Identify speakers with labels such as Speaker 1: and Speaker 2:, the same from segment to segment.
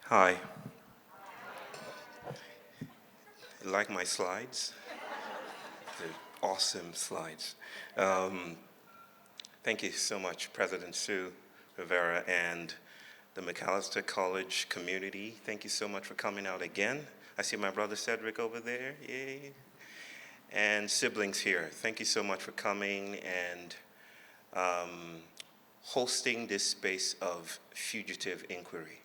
Speaker 1: Hi. Like my slides? They're awesome slides. Um, Thank you so much, President Sue Rivera and the McAllister College community. Thank you so much for coming out again. I see my brother Cedric over there. Yay. And siblings here. Thank you so much for coming and hosting this space of fugitive inquiry.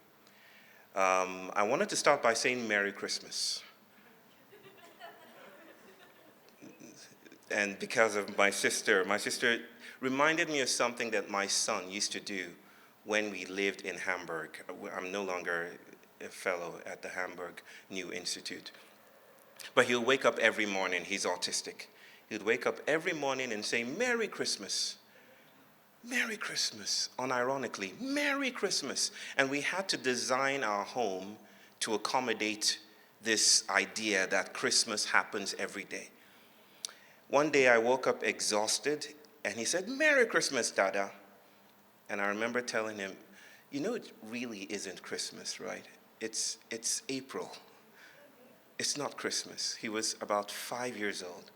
Speaker 1: I wanted to start by saying Merry Christmas. And because of my sister reminded me of something that my son used to do when we lived in Hamburg. I'm no longer a fellow at the Hamburg New Institute. But he'll wake up every morning, he's autistic. He'd wake up every morning and say, Merry Christmas. Merry Christmas, unironically, Merry Christmas. And we had to design our home to accommodate this idea that Christmas happens every day. One day I woke up exhausted, and he said, Merry Christmas, Dada. And I remember telling him, you know, it really isn't Christmas, right? It's April. It's not Christmas. He was about 5 years old.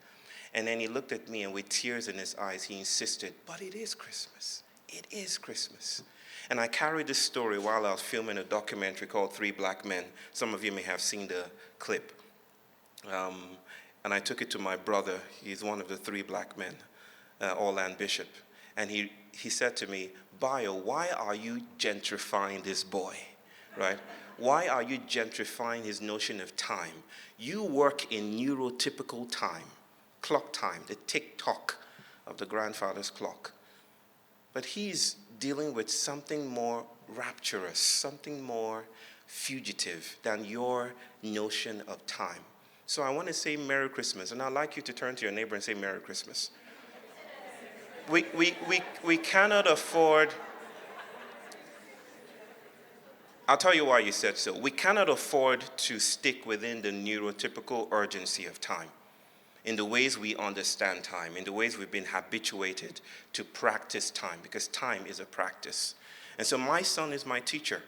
Speaker 1: And then he looked at me, and with tears in his eyes, he insisted, but it is Christmas. It is Christmas. And I carried this story while I was filming a documentary called Three Black Men. Some of you may have seen the clip. And I took it to my brother. He's one of the three black men, Orland Bishop. And he said to me, Bio, why are you gentrifying this boy, right? Why are you gentrifying his notion of time? You work in neurotypical time, clock time, the tick-tock of the grandfather's clock. But he's dealing with something more rapturous, something more fugitive than your notion of time. So I want to say Merry Christmas, and I'd like you to turn to your neighbor and say Merry Christmas. We cannot afford, I'll tell you why you said so. We cannot afford to stick within the neurotypical urgency of time, in the ways we understand time, in the ways we've been habituated to practice time, because time is a practice. And so my son is my teacher,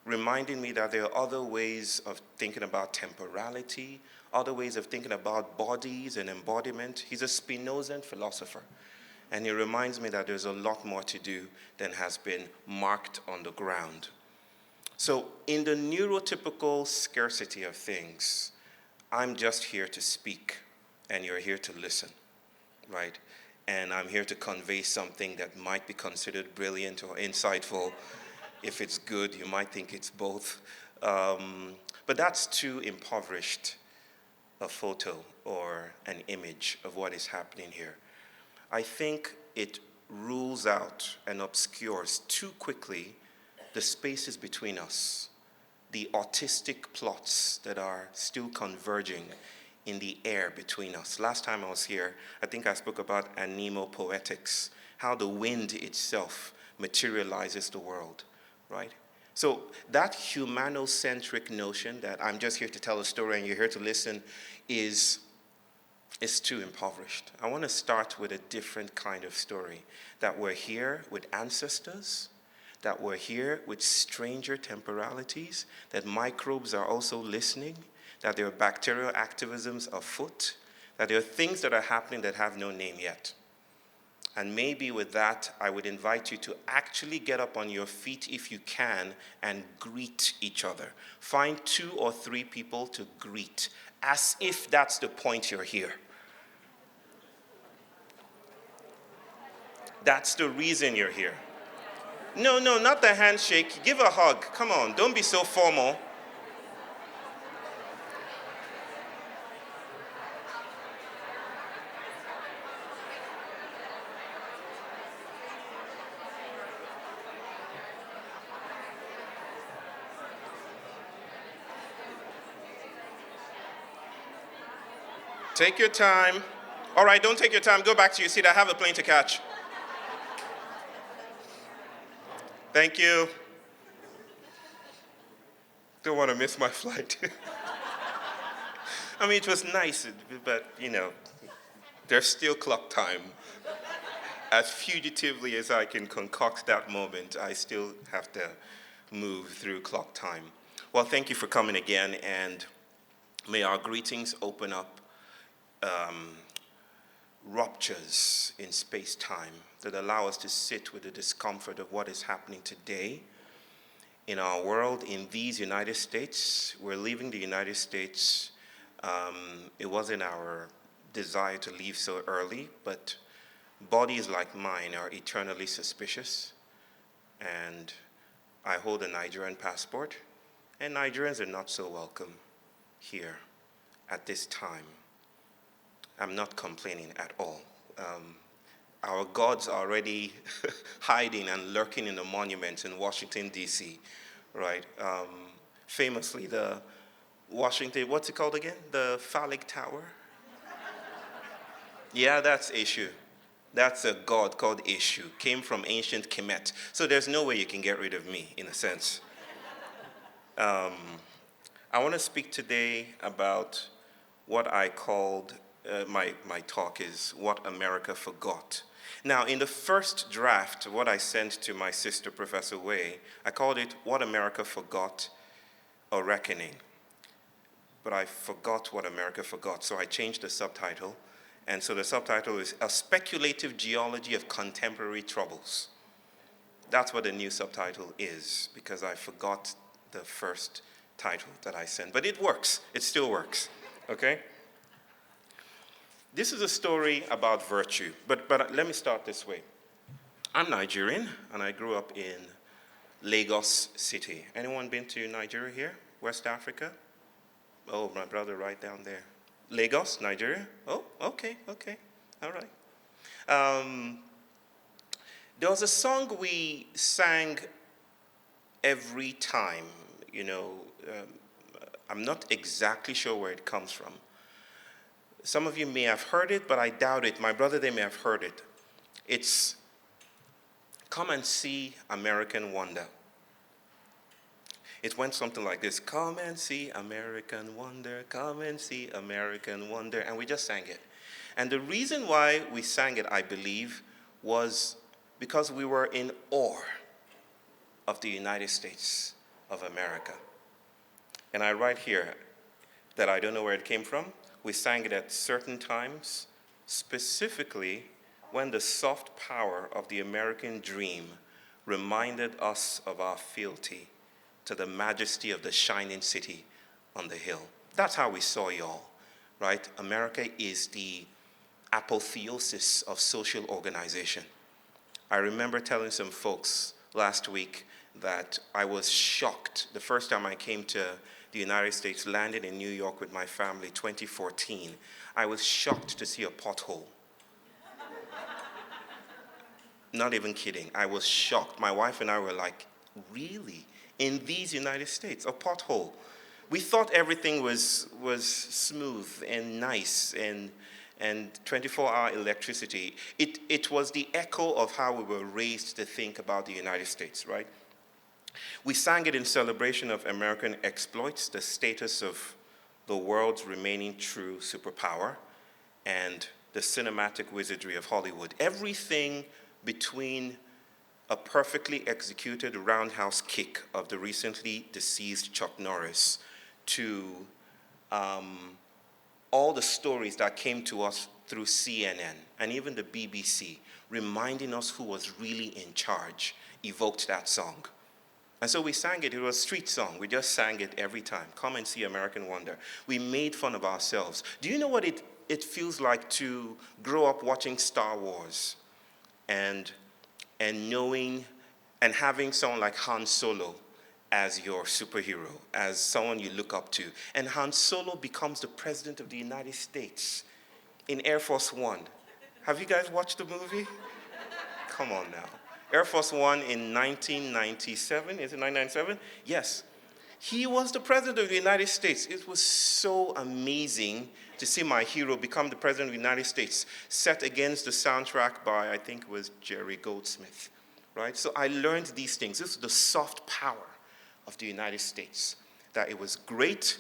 Speaker 1: reminding me that there are other ways of thinking about temporality, other ways of thinking about bodies and embodiment. He's a Spinozan philosopher. And he reminds me that there's a lot more to do than has been marked on the ground. So in the neurotypical scarcity of things, I'm just here to speak, and you're here to listen, right? And I'm here to convey something that might be considered brilliant or insightful. If it's good, you might think it's both. But that's too impoverished a photo or an image of what is happening here. I think it rules out and obscures too quickly the spaces between us, the autistic plots that are still converging in the air between us. Last time I was here, I think I spoke about anemopoetics, how the wind itself materializes the world, right? So that humanocentric notion that I'm just here to tell a story and you're here to listen is too impoverished. I want to start with a different kind of story, that we're here with ancestors, that we're here with stranger temporalities, that microbes are also listening, that there are bacterial activisms afoot, that there are things that are happening that have no name yet. And maybe with that, I would invite you to actually get up on your feet if you can and greet each other. Find 2 or 3 people to greet, as if that's the point you're here. That's the reason you're here. No, not the handshake. Give a hug. Come on, don't be so formal. Take your time. All right, don't take your time. Go back to your seat. I have a plane to catch. Thank you. Don't want to miss my flight. I mean, it was nice, but, there's still clock time. As fugitively as I can concoct that moment, I still have to move through clock time. Well, thank you for coming again, and may our greetings open up ruptures in space-time that allow us to sit with the discomfort of what is happening today in our world, in these United States. We're leaving the United States. It wasn't our desire to leave so early, but bodies like mine are eternally suspicious, and I hold a Nigerian passport, and Nigerians are not so welcome here at this time. I'm not complaining at all. Our gods are already hiding and lurking in the monuments in Washington, D.C., right? Famously, the Washington, what's it called again? The phallic tower? Yeah, that's Eshu. That's a god called Eshu. Came from ancient Kemet. So there's no way you can get rid of me, in a sense. I want to speak today about what I called, my talk is What America Forgot. Now, in the first draft, what I sent to my sister, Professor Way, I called it What America Forgot, A Reckoning. But I forgot what America forgot, so I changed the subtitle. And so the subtitle is A Speculative Geology of Contemporary Troubles. That's what the new subtitle is, because I forgot the first title that I sent. But it works. It still works. Okay? This is a story about virtue. But let me start this way. I'm Nigerian, and I grew up in Lagos City. Anyone been to Nigeria here? West Africa? Oh, my brother right down there. Lagos, Nigeria? Oh, okay, all right. There was a song we sang every time, I'm not exactly sure where it comes from. Some of you may have heard it, but I doubt it. My brother, they may have heard it. It's Come and See American Wonder. It went something like this: come and see American wonder, come and see American wonder. And we just sang it. And the reason why we sang it, I believe, was because we were in awe of the United States of America. And I write here that I don't know where it came from. We sang it at certain times, specifically when the soft power of the American dream reminded us of our fealty to the majesty of the shining city on the hill. That's how we saw y'all, right? America is the apotheosis of social organization. I remember telling some folks last week that I was shocked the first time I came to the United States, landed in New York with my family, 2014. I was shocked to see a pothole. Not even kidding. I was shocked. My wife and I were like, really? In these United States, a pothole. We thought everything was smooth and nice and 24-hour electricity. It was the echo of how we were raised to think about the United States, right? We sang it in celebration of American exploits, the status of the world's remaining true superpower, and the cinematic wizardry of Hollywood. Everything between a perfectly executed roundhouse kick of the recently deceased Chuck Norris to all the stories that came to us through CNN and even the BBC, reminding us who was really in charge, evoked that song. And so we sang it. It was a street song. We just sang it every time. Come and see American Wonder. We made fun of ourselves. Do you know what it feels like to grow up watching Star Wars and knowing and having someone like Han Solo as your superhero, as someone you look up to? And Han Solo becomes the president of the United States in Air Force One. Have you guys watched the movie? Come on now. Air Force One in 1997, is it 1997? Yes. He was the president of the United States. It was so amazing to see my hero become the president of the United States, set against the soundtrack by, I think it was Jerry Goldsmith, right? So I learned these things. This is the soft power of the United States, that it was great,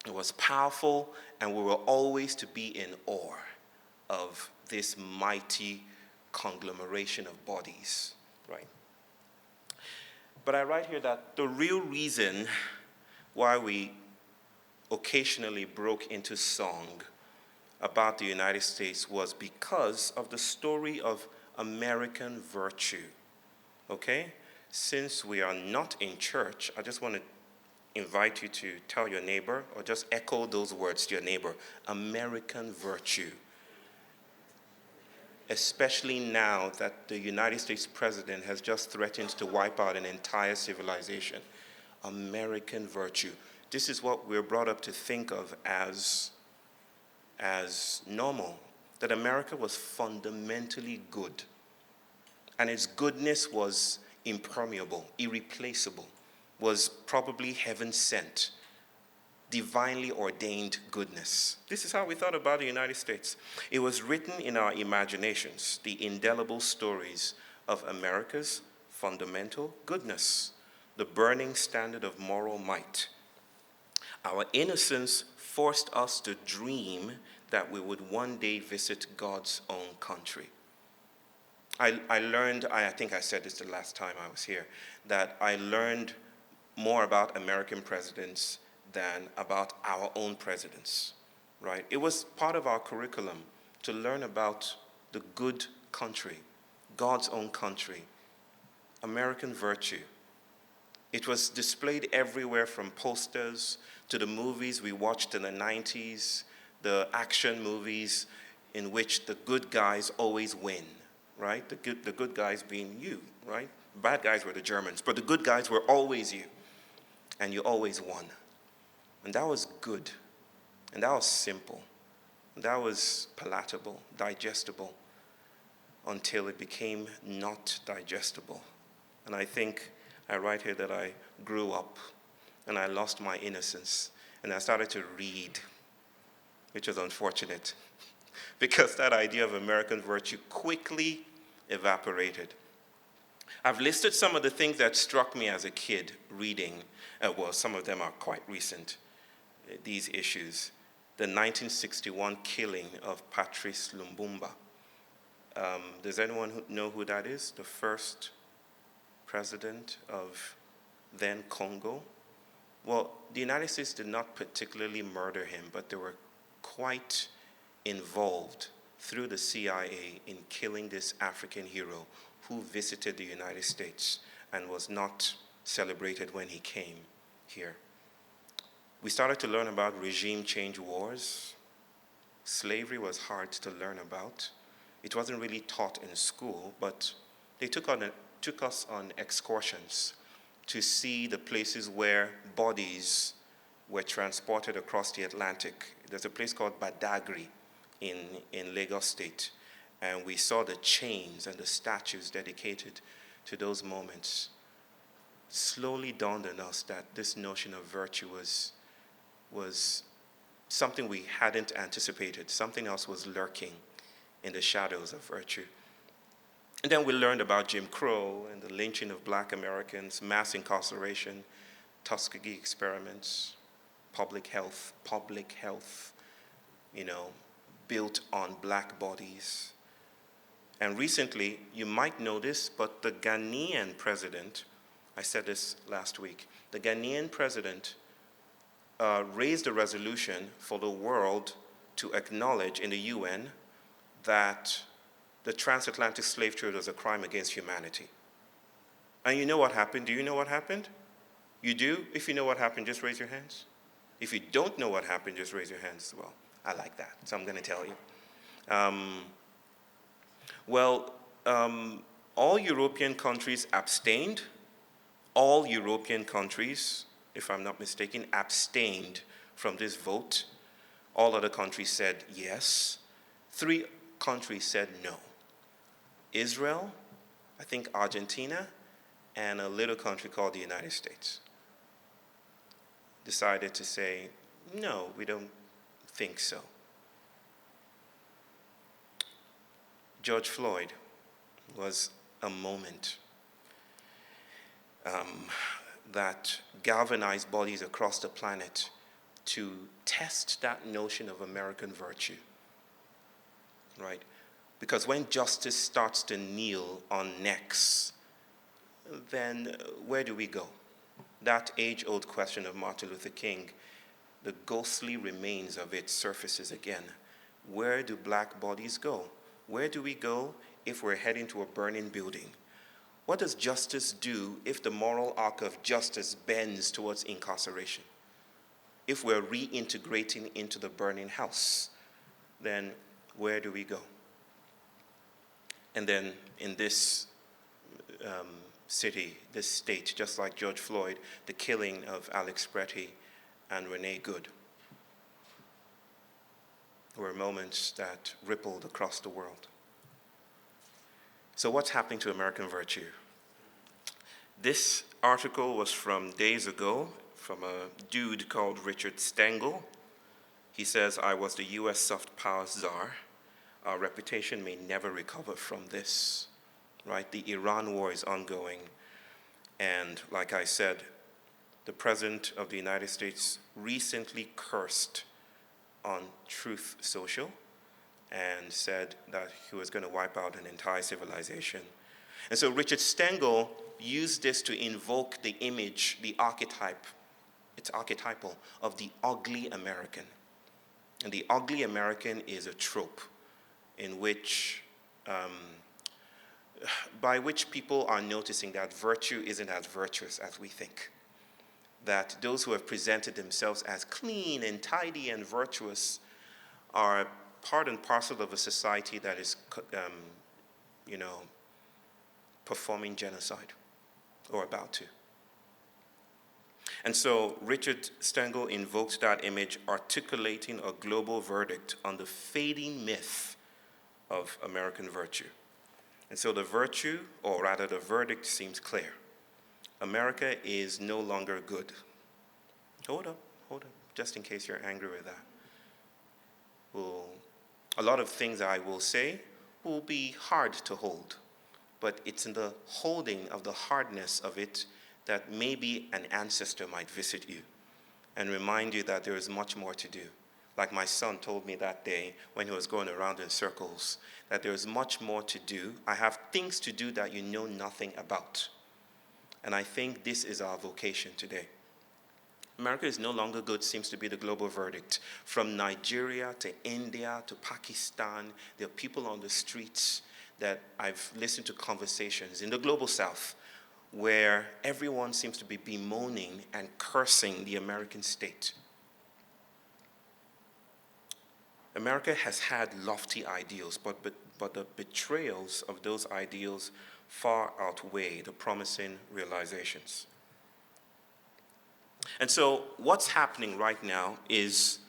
Speaker 1: it was powerful, and we were always to be in awe of this mighty conglomeration of bodies, right? But I write here that the real reason why we occasionally broke into song about the United States was because of the story of American virtue. Okay? Since we are not in church, I just want to invite you to tell your neighbor or just echo those words to your neighbor. American virtue. Especially now that the United States president has just threatened to wipe out an entire civilization. American virtue. This is what we're brought up to think of as normal, that America was fundamentally good, and its goodness was impermeable, irreplaceable, was probably heaven sent, divinely ordained goodness. This is how we thought about the United States. It was written in our imaginations, the indelible stories of America's fundamental goodness, the burning standard of moral might. Our innocence forced us to dream that we would one day visit God's own country. I learned, I think I said this the last time I was here, that I learned more about American presidents than about our own presidents, right? It was part of our curriculum to learn about the good country, God's own country, American virtue. It was displayed everywhere, from posters to the movies we watched in the 90s, the action movies in which the good guys always win, right? The good guys being you, right? Bad guys were the Germans, but the good guys were always you, and you always won. And that was good, and that was simple, and that was palatable, digestible, until it became not digestible. And I think I write here that I grew up and I lost my innocence and I started to read, which was unfortunate because that idea of American virtue quickly evaporated. I've listed some of the things that struck me as a kid reading. Well, some of them are quite recent, these issues. The 1961 killing of Patrice Lumumba. Does anyone know who that is? The first president of then Congo. Well, the United States did not particularly murder him, but they were quite involved through the CIA in killing this African hero who visited the United States and was not celebrated when he came here. We started to learn about regime change wars. Slavery was hard to learn about. It wasn't really taught in school, but they took us on excursions to see the places where bodies were transported across the Atlantic. There's a place called Badagry in Lagos State, and we saw the chains and the statues dedicated to those moments. Slowly dawned on us that this notion of virtue was something we hadn't anticipated. Something else was lurking in the shadows of virtue. And then we learned about Jim Crow and the lynching of Black Americans, mass incarceration, Tuskegee experiments, public health, built on Black bodies. And recently, you might know this, but the Ghanaian president, I said this last week, the Ghanaian president raised a resolution for the world to acknowledge in the UN that the transatlantic slave trade was a crime against humanity. And you know what happened? Do you know what happened? You do? If you know what happened, just raise your hands. If you don't know what happened, just raise your hands as well. I like that, so I'm going to tell you. All European countries abstained. All European countries, if I'm not mistaken, abstained from this vote. All other countries said yes. 3 countries said no. Israel, I think Argentina, and a little country called the United States decided to say, no, we don't think so. George Floyd was a moment that galvanized bodies across the planet to test that notion of American virtue, right? Because when justice starts to kneel on necks, then where do we go? that age-old question of Martin Luther King, the ghostly remains of it surfaces again. Where do black bodies go? Where do we go if we're heading to a burning building? What does justice do if the moral arc of justice bends towards incarceration? If we're reintegrating into the burning house, then where do we go? And then in this city, this state, just like George Floyd, the killing of Alex Pretty and Renee Good were moments that rippled across the world. So what's happening to American virtue? This article was from days ago from a dude called Richard Stengel. He says, I was the US soft power czar. Our reputation may never recover from this, right? The Iran war is ongoing. And like I said, the President of the United States recently cursed on Truth Social and said that he was going to wipe out an entire civilization. And so Richard Stengel used this to invoke the image, the archetype, it's archetypal, of the ugly American. And the ugly American is a trope in which, by which people are noticing that virtue isn't as virtuous as we think. That those who have presented themselves as clean and tidy and virtuous are part and parcel of a society that is, performing genocide or about to. And so Richard Stengel invokes that image, articulating a global verdict on the fading myth of American virtue. And so the virtue, or rather the verdict, seems clear. America is no longer good. Hold up, just in case you're angry with that. A lot of things I will say will be hard to hold, but it's in the holding of the hardness of it that maybe an ancestor might visit you and remind you that there is much more to do. Like my son told me that day when he was going around in circles, that there is much more to do. I have things to do that you know nothing about. And I think this is our vocation today. America is no longer good seems to be the global verdict. From Nigeria to India to Pakistan, there are people on the streets that I've listened to conversations in the global south where everyone seems to be bemoaning and cursing the American state. America has had lofty ideals, but the betrayals of those ideals far outweigh the promising realizations. And so what's happening right now is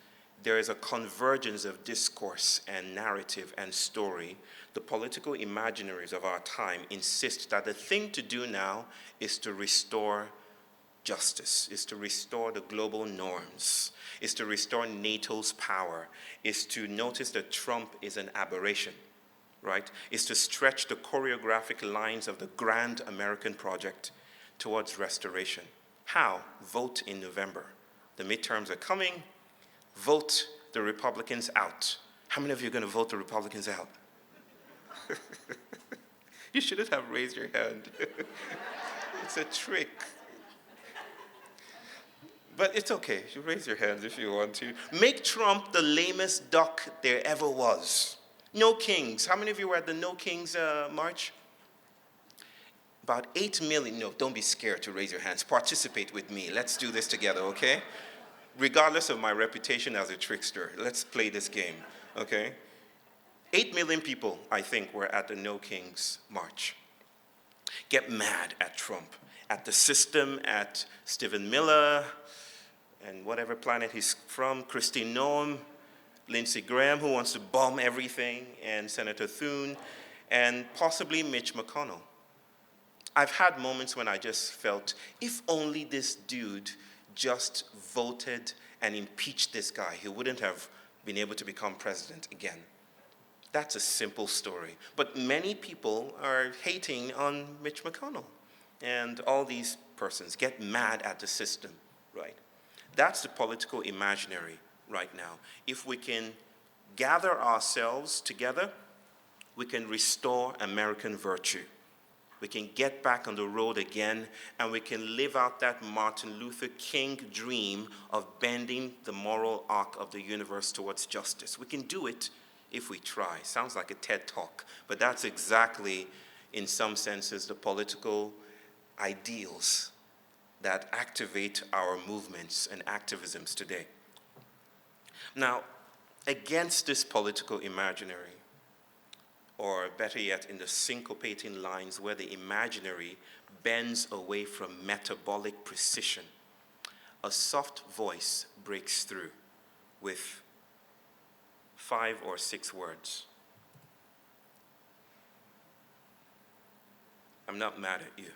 Speaker 1: there is a convergence of discourse and narrative and story. The political imaginaries of our time insist that the thing to do now is to restore justice, is to restore the global norms, is to restore NATO's power, is to notice that Trump is an aberration, right? Is to stretch the choreographic lines of the grand American project towards restoration. How? Vote in November. The midterms are coming. Vote the Republicans out. How many of you are going to vote the Republicans out? You shouldn't have raised your hand. It's a trick. But it's okay. You raise your hands if you want to. Make Trump the lamest duck there ever was. No Kings. How many of you were at the No Kings march? About 8 million. No, don't be scared to raise your hands. Participate with me. Let's do this together, okay? Regardless of my reputation as a trickster, let's play this game, okay? 8 million people, I think, were at the No Kings march. Get mad at Trump, at the system, at Stephen Miller, and whatever planet he's from, Kristi Noem, Lindsey Graham, who wants to bomb everything, and Senator Thune, and possibly Mitch McConnell. I've had moments when I just felt, if only this dude just voted and impeached this guy, he wouldn't have been able to become president again. That's a simple story. But many people are hating on Mitch McConnell. And all these persons get mad at the system, right? That's the political imaginary right now. If we can gather ourselves together, we can restore American virtue. We can get back on the road again, and we can live out that Martin Luther King dream of bending the moral arc of the universe towards justice. We can do it if we try. Sounds like a TED talk, but that's exactly, in some senses, the political ideals that activate our movements and activisms today. Now, against this political imaginary, or better yet, in the syncopating lines where the imaginary bends away from metabolic precision, a soft voice breaks through with 5 or 6 words. I'm not mad at you.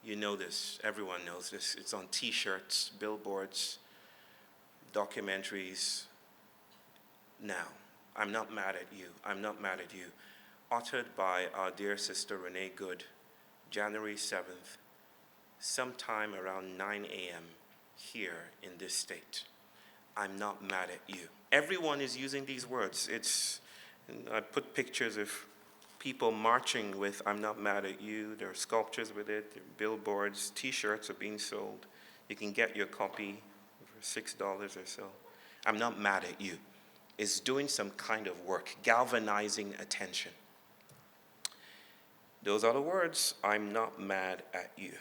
Speaker 1: You know this, everyone knows this. It's on t-shirts, billboards, documentaries. Now, I'm not mad at you. I'm not mad at you. Uttered by our dear sister Renee Good, January 7th, sometime around 9 a.m. here in this state. I'm not mad at you. Everyone is using these words. I put pictures of people marching with "I'm not mad at you." There are sculptures with it, there are billboards, t-shirts are being sold. You can get your copy for $6 or so. I'm not mad at you. Is doing some kind of work, galvanizing attention. Those are the words, I'm not mad at you.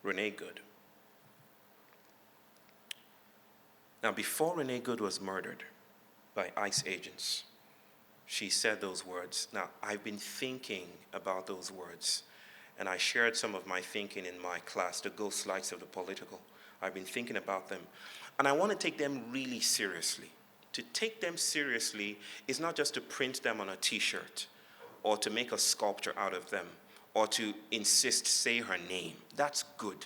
Speaker 1: Renee Good. Now, before Renee Good was murdered by ICE agents, she said those words. Now, I've been thinking about those words, and I shared some of my thinking in my class, The Ghost Lights of the Political. I've been thinking about them, and I want to take them really seriously. To take them seriously is not just to print them on a t-shirt or to make a sculpture out of them or to insist, say her name. That's good.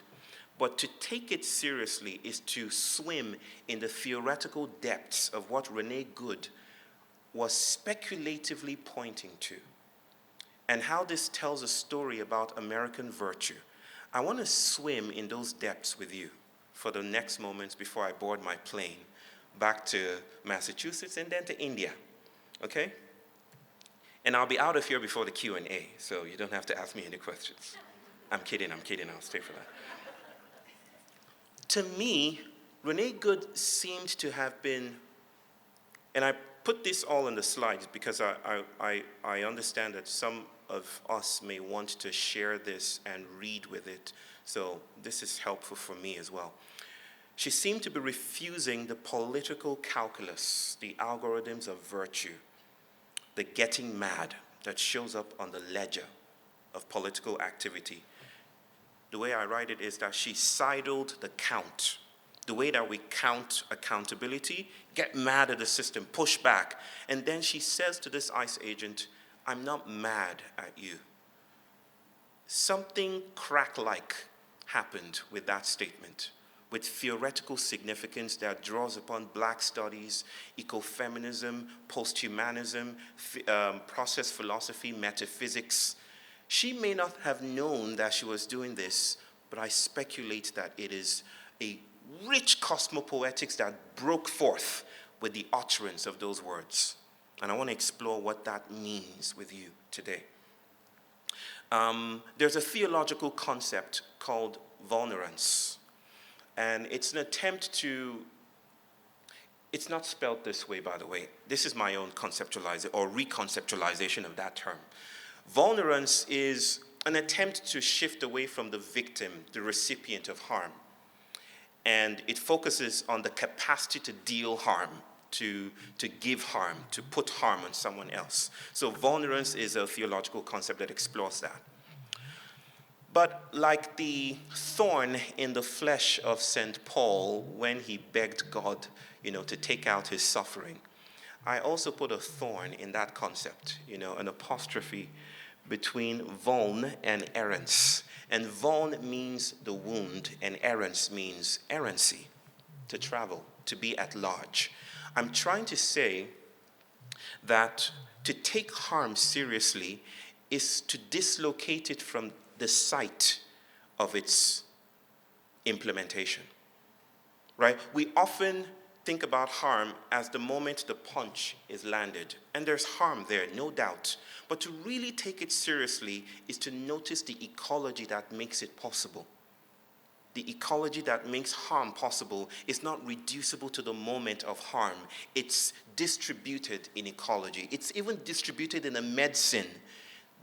Speaker 1: But to take it seriously is to swim in the theoretical depths of what Renee Good was speculatively pointing to and how this tells a story about American virtue. I want to swim in those depths with you for the next moments before I board my plane back to Massachusetts and then to India, okay? And I'll be out of here before the Q&A, so you don't have to ask me any questions. I'm kidding, I'll stay for that. To me, Renee Good seemed to have been, and I put this all in the slides because I understand that some of us may want to share this and read with it, so this is helpful for me as well. She seemed to be refusing the political calculus, the algorithms of virtue, the getting mad that shows up on the ledger of political activity. The way I write it is that she sidled the count. The way that we count accountability, get mad at the system, push back. And then she says to this ICE agent, I'm not mad at you. Something crack-like happened with that statement, with theoretical significance that draws upon Black studies, ecofeminism, posthumanism, process philosophy, metaphysics. She may not have known that she was doing this, but I speculate that it is a rich cosmopoetics that broke forth with the utterance of those words. And I want to explore what that means with you today. There's a theological concept called vulnerance. And it's an attempt to, it's not spelled this way, by the way. This is my own conceptualization or reconceptualization of that term. Vulnerance is an attempt to shift away from the victim, the recipient of harm. And it focuses on the capacity to deal harm, to give harm, to put harm on someone else. So vulnerance is a theological concept that explores that. But like the thorn in the flesh of St. Paul when he begged God, to take out his suffering, I also put a thorn in that concept, an apostrophe between vuln and errance. And vuln means the wound, and errance means errancy, to travel, to be at large. I'm trying to say that to take harm seriously is to dislocate it from the site of its implementation, right? We often think about harm as the moment the punch is landed. And there's harm there, no doubt. But to really take it seriously is to notice the ecology that makes it possible. The ecology that makes harm possible is not reducible to the moment of harm. It's distributed in ecology. It's even distributed in a medicine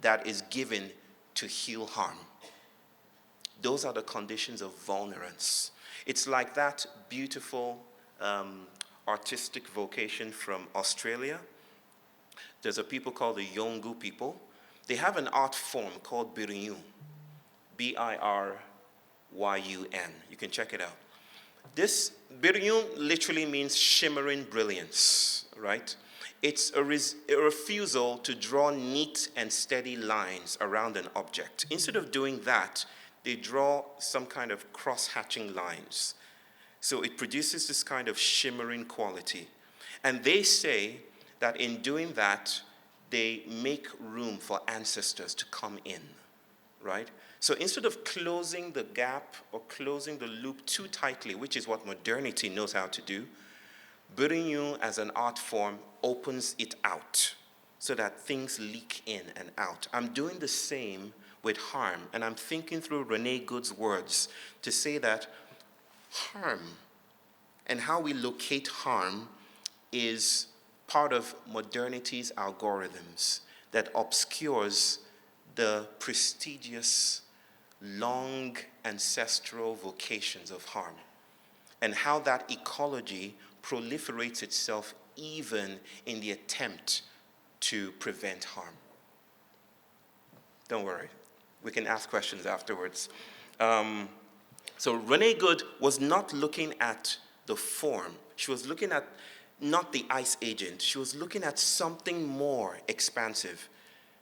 Speaker 1: that is given to heal harm. Those are the conditions of vulnerance. It's like that beautiful artistic vocation from Australia. There's a people called the Yolngu people. They have an art form called Biriyun, Biriyun. You can check it out. This Biriyun literally means shimmering brilliance, right? It's a refusal to draw neat and steady lines around an object. Instead of doing that, they draw some kind of cross-hatching lines. So it produces this kind of shimmering quality. And they say that in doing that, they make room for ancestors to come in, right? So instead of closing the gap or closing the loop too tightly, which is what modernity knows how to do, Biriyun as an art form opens it out so that things leak in and out. I'm doing the same with harm, and I'm thinking through Renee Good's words to say that harm and how we locate harm is part of modernity's algorithms that obscures the prestigious, long ancestral vocations of harm, and how that ecology proliferates itself even in the attempt to prevent harm. Don't worry, we can ask questions afterwards. So Renee Good was not looking at the form. She was looking at not the ice agent. She was looking at something more expansive.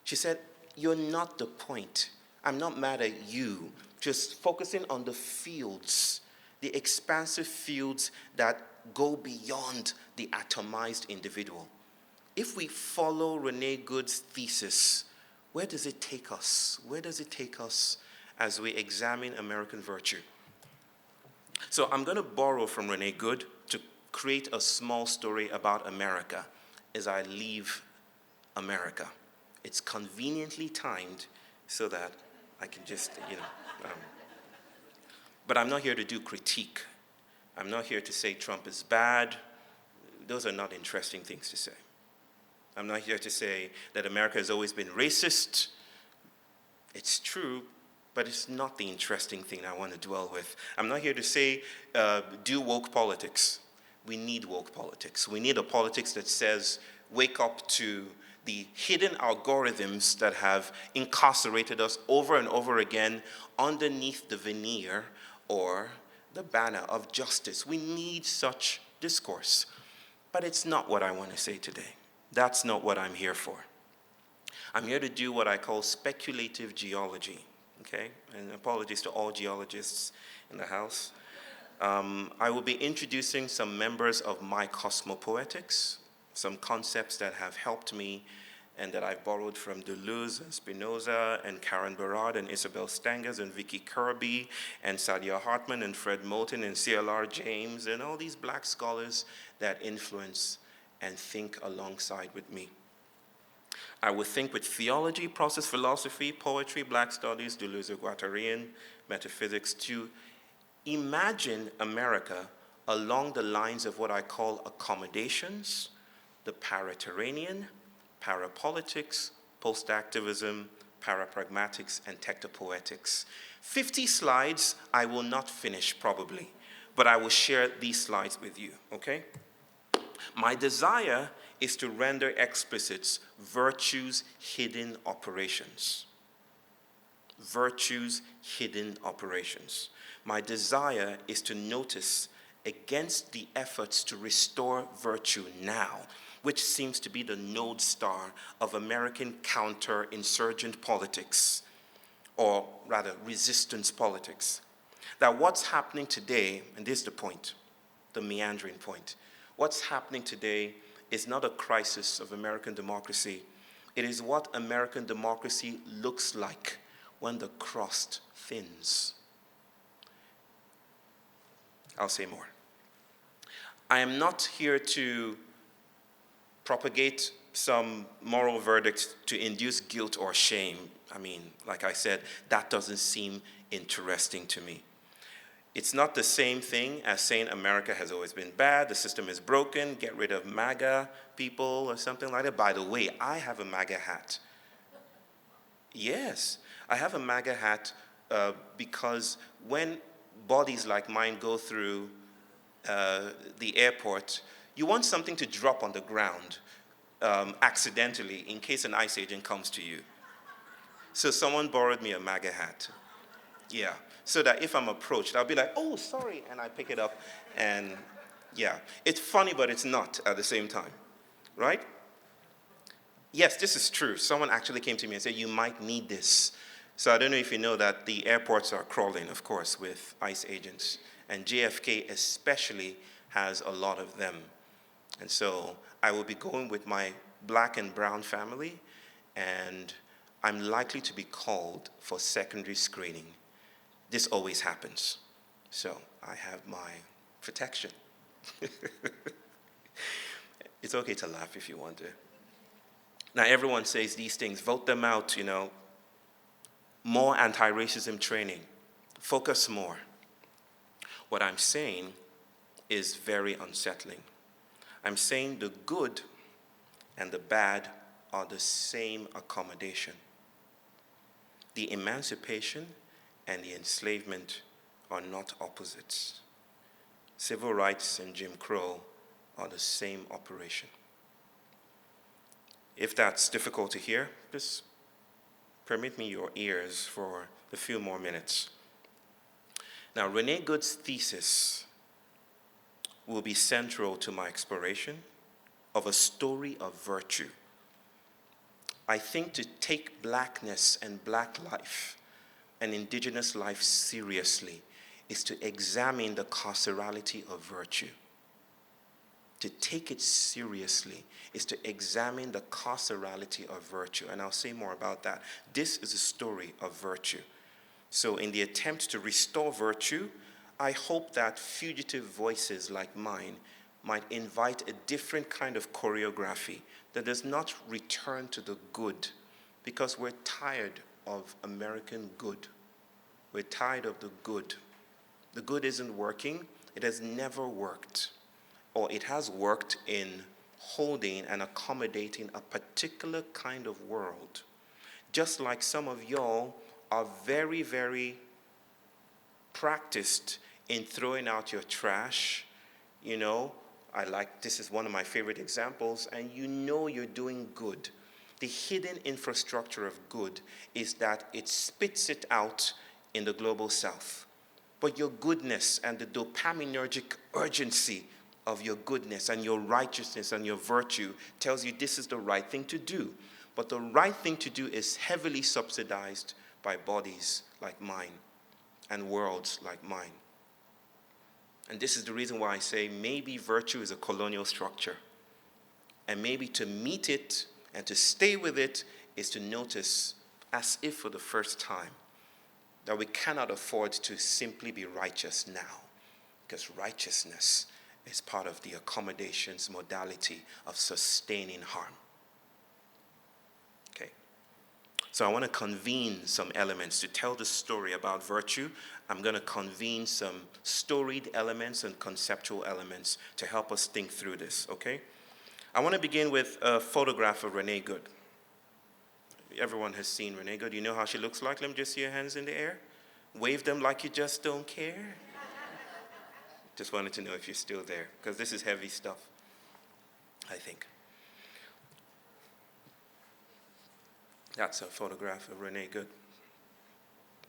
Speaker 1: She said, you're not the point. I'm not mad at you. Just focusing on the fields, the expansive fields that go beyond the atomized individual. If we follow Renee Good's thesis, where does it take us? Where does it take us as we examine American virtue? So I'm going to borrow from Renee Good to create a small story about America as I leave America. It's conveniently timed so that I can just, but I'm not here to do critique. I'm not here to say Trump is bad. Those are not interesting things to say. I'm not here to say that America has always been racist. It's true, but it's not the interesting thing I want to dwell with. I'm not here to say do woke politics. We need woke politics. We need a politics that says wake up to the hidden algorithms that have incarcerated us over and over again underneath the veneer or the banner of justice. We need such discourse. But it's not what I want to say today. That's not what I'm here for. I'm here to do what I call speculative geology, okay? And apologies to all geologists in the house. I will be introducing some members of my cosmopoetics, some concepts that have helped me and that I've borrowed from Deleuze and Spinoza and Karen Barad and Isabel Stengers and Vicky Kirby and Saidiya Hartman and Fred Moulton and C.L.R. James and all these black scholars that influence and think alongside with me. I would think with theology, process philosophy, poetry, black studies, Deleuze-Guattarian, metaphysics, to imagine America along the lines of what I call accommodations, the pariterranean, parapolitics, post-activism, parapragmatics, and technopoetics. 50 slides I will not finish probably, but I will share these slides with you, okay? My desire is to render explicit virtue's hidden operations. Virtue's hidden operations. My desire is to notice against the efforts to restore virtue now, which seems to be the node star of American counter-insurgent politics, or rather resistance politics. That what's happening today, and this is the point, the meandering point, what's happening today is not a crisis of American democracy. It is what American democracy looks like when the crust thins. I'll say more. I am not here to propagate some moral verdict to induce guilt or shame. I mean, like I said, that doesn't seem interesting to me. It's not the same thing as saying America has always been bad, the system is broken, get rid of MAGA people or something like that. By the way, I have a MAGA hat. Yes, I have a MAGA hat because when bodies like mine go through the airport, you want something to drop on the ground accidentally in case an ICE agent comes to you. So someone borrowed me a MAGA hat. Yeah, so that if I'm approached, I'll be like, oh, sorry, and I pick it up, and yeah. It's funny, but it's not at the same time, right? Yes, this is true. Someone actually came to me and said, you might need this. So I don't know if you know that the airports are crawling, of course, with ICE agents, and JFK especially has a lot of them. And so I will be going with my black and brown family, and I'm likely to be called for secondary screening. This always happens. So I have my protection. It's okay to laugh if you want to. Now everyone says these things, vote them out, you know. More anti-racism training, focus more. What I'm saying is very unsettling. I'm saying the good and the bad are the same accommodation. The emancipation and the enslavement are not opposites. Civil rights and Jim Crow are the same operation. If that's difficult to hear, just permit me your ears for a few more minutes. Now, Renee Good's thesis will be central to my exploration of a story of virtue. I think to take blackness and black life and indigenous life seriously is to examine the carcerality of virtue. To take it seriously is to examine the carcerality of virtue, and I'll say more about that. This is a story of virtue. So in the attempt to restore virtue, I hope that fugitive voices like mine might invite a different kind of choreography that does not return to the good, because we're tired of American good. We're tired of the good. The good isn't working. It has never worked. Or it has worked in holding and accommodating a particular kind of world. Just like some of y'all are very, very practiced in throwing out your trash. You know, this is one of my favorite examples, and you know you're doing good. The hidden infrastructure of good is that it spits it out in the global south. But your goodness and the dopaminergic urgency of your goodness and your righteousness and your virtue tells you this is the right thing to do. But the right thing to do is heavily subsidized by bodies like mine and worlds like mine. And this is the reason why I say maybe virtue is a colonial structure. And maybe to meet it and to stay with it is to notice, as if for the first time, that we cannot afford to simply be righteous now, because righteousness is part of the accommodations modality of sustaining harm. Okay. So I want to convene some elements to tell the story about virtue. I'm going to convene some storied elements and conceptual elements to help us think through this, okay? I want to begin with a photograph of Renee Good. Everyone has seen Renee Good. You know how she looks like? Let me just see your hands in the air. Wave them like you just don't care. Just wanted to know if you're still there, because this is heavy stuff, I think. That's a photograph of Renee Good.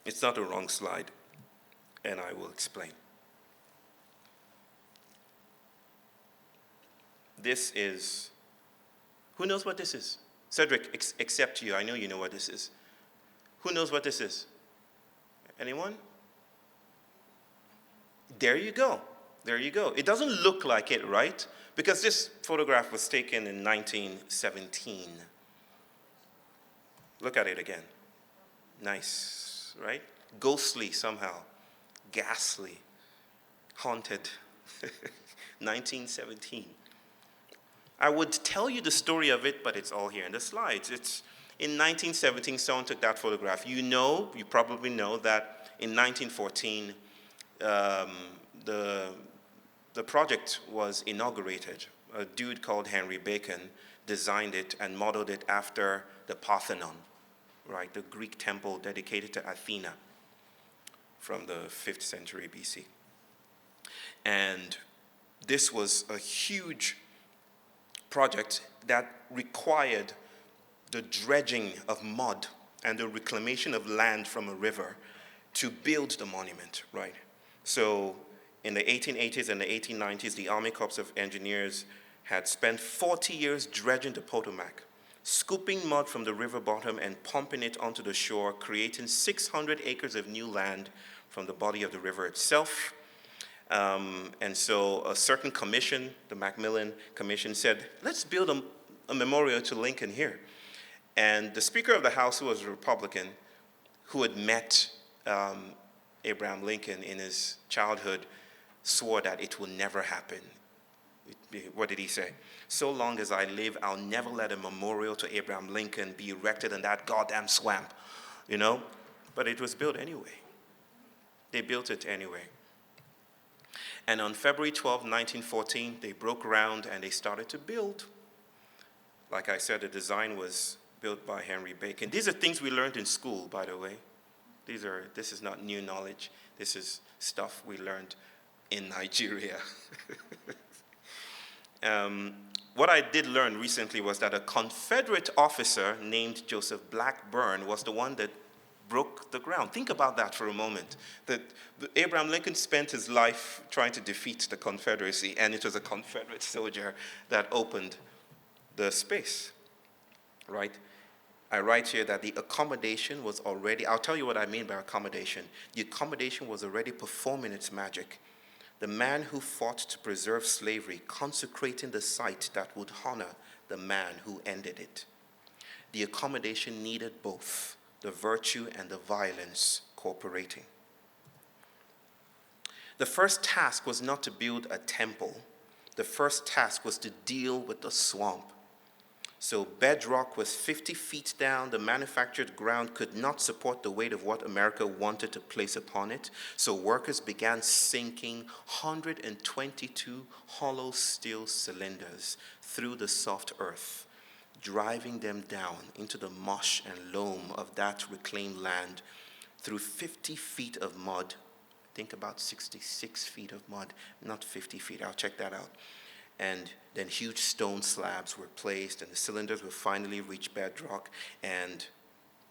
Speaker 1: It's not a wrong slide, and I will explain. This is, who knows what this is? Cedric, except you, I know you know what this is. Who knows what this is? Anyone? There you go. There you go. It doesn't look like it, right? Because this photograph was taken in 1917. Look at it again. Nice, right? Ghostly somehow. Ghastly. Haunted 1917. I would tell you the story of it, but it's all here in the slides. It's in 1917, someone took that photograph. You probably know that in 1914, um, the, the project was inaugurated. A dude called Henry Bacon designed it and modeled it after the Parthenon, right? The Greek temple dedicated to Athena from the 5th century BC. And this was a huge project that required the dredging of mud and the reclamation of land from a river to build the monument, right? So in the 1880s and the 1890s, the Army Corps of Engineers had spent 40 years dredging the Potomac, scooping mud from the river bottom and pumping it onto the shore, creating 600 acres of new land from the body of the river itself. And so a certain commission, the Macmillan Commission, said, let's build a memorial to Lincoln here. And the Speaker of the House, who was a Republican, who had met Abraham Lincoln in his childhood, swore that it will never happen. What did he say? So long as I live, I'll never let a memorial to Abraham Lincoln be erected in that goddamn swamp, you know? But it was built anyway. They built it anyway. And on February 12, 1914, they broke ground and they started to build. Like I said, the design was built by Henry Bacon. These are things we learned in school, by the way. This is not new knowledge. This is stuff we learned in Nigeria. What I did learn recently was that a Confederate officer named Joseph Blackburn was the one that broke the ground. Think about that for a moment. That Abraham Lincoln spent his life trying to defeat the Confederacy, and it was a Confederate soldier that opened the space, right? I write here that the accommodation was already, I'll tell you what I mean by accommodation. The accommodation was already performing its magic. The man who fought to preserve slavery, consecrating the site that would honor the man who ended it. The accommodation needed both the virtue and the violence cooperating. The first task was not to build a temple. The first task was to deal with the swamp. So bedrock was 50 feet down. The manufactured ground could not support the weight of what America wanted to place upon it. So workers began sinking 122 hollow steel cylinders through the soft earth, driving them down into the mush and loam of that reclaimed land through 50 feet of mud. Think about 66 feet of mud, not 50 feet. I'll check that out. And then huge stone slabs were placed, and the cylinders would finally reach bedrock, and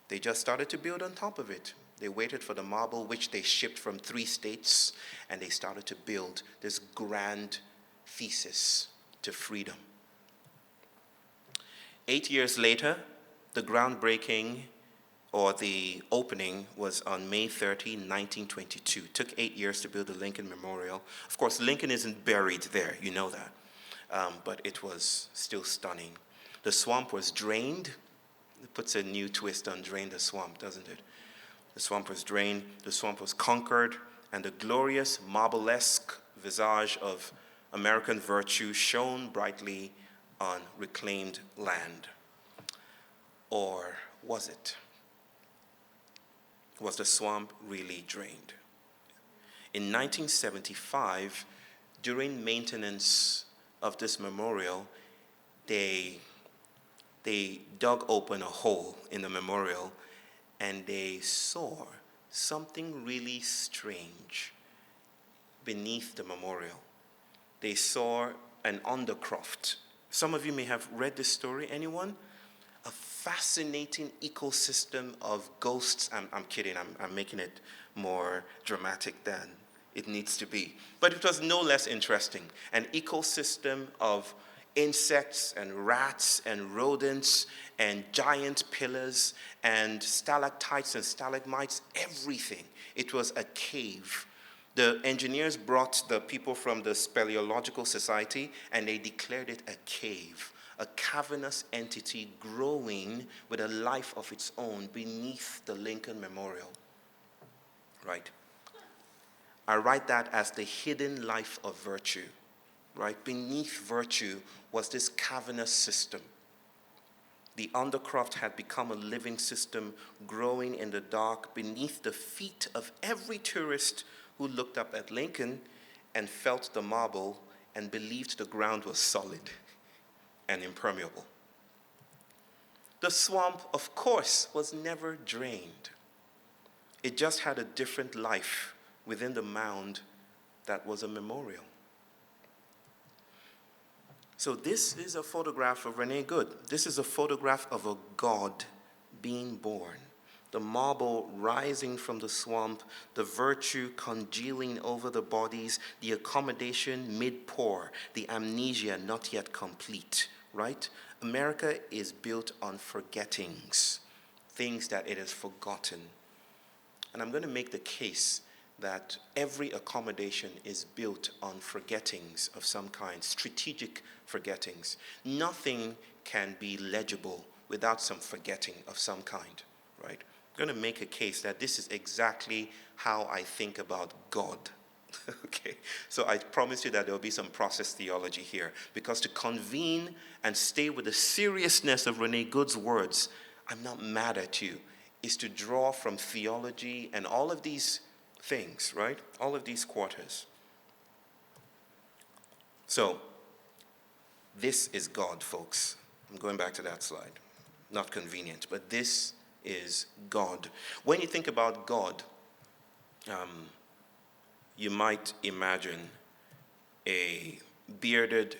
Speaker 1: they just started to build on top of it. They waited for the marble, which they shipped from 3 states, and they started to build this grand thesis to freedom. 8 years later, the groundbreaking, or the opening, was on May 30, 1922. It took 8 years to build the Lincoln Memorial. Of course, Lincoln isn't buried there, you know that. But it was still stunning. The swamp was drained. It puts a new twist on drain the swamp, doesn't it? The swamp was drained, the swamp was conquered, and the glorious marble-esque visage of American virtue shone brightly on reclaimed land. Or was it? Was the swamp really drained? In 1975, during maintenance of this memorial, they dug open a hole in the memorial, and they saw something really strange beneath the memorial. They saw an undercroft. Some of you may have read this story. Anyone? A fascinating ecosystem of ghosts. I'm kidding. I'm making it more dramatic than it needs to be. But it was no less interesting. An ecosystem of insects and rats and rodents and giant pillars and stalactites and stalagmites, everything. It was a cave. The engineers brought the people from the Speleological Society, and they declared it a cave, a cavernous entity growing with a life of its own beneath the Lincoln Memorial. Right? I write that as the hidden life of virtue, right? Beneath virtue was this cavernous system. The undercroft had become a living system growing in the dark beneath the feet of every tourist who looked up at Lincoln and felt the marble and believed the ground was solid and impermeable. The swamp, of course, was never drained. It just had a different life within the mound that was a memorial. So this is a photograph of Renee Good. This is a photograph of a god being born. The marble rising from the swamp, the virtue congealing over the bodies, the accommodation mid-pour, the amnesia not yet complete, right? America is built on forgettings, things that it has forgotten. And I'm going to make the case that every accommodation is built on forgettings of some kind, strategic forgettings. Nothing can be legible without some forgetting of some kind, right? I'm going to make a case that this is exactly how I think about God. Okay, so I promise you that there will be some process theology here, because to convene and stay with the seriousness of Renee Good's words, I'm not mad at you, is to draw from theology and all of these things, right? All of these quarters. So, this is God, folks. I'm going back to that slide. Not convenient, but this is God. When you think about God, you might imagine a bearded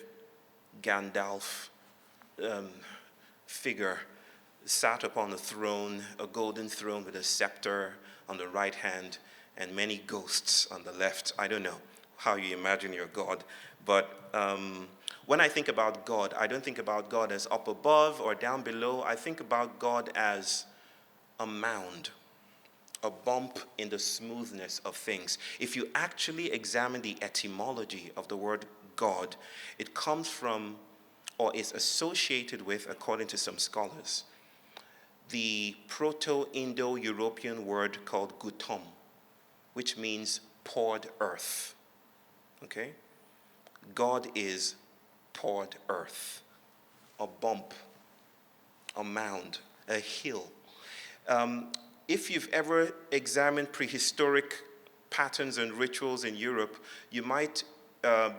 Speaker 1: Gandalf figure sat upon a throne, a golden throne with a scepter on the right hand and many ghosts on the left. I don't know how you imagine your God, but when I think about God, I don't think about God as up above or down below. I think about God as a mound, a bump in the smoothness of things. If you actually examine the etymology of the word God, it comes from, or is associated with, according to some scholars, the Proto-Indo-European word called gutom, which means poured earth. Okay? God is poured earth, a bump, a mound, a hill. If you've ever examined prehistoric patterns and rituals in Europe, you might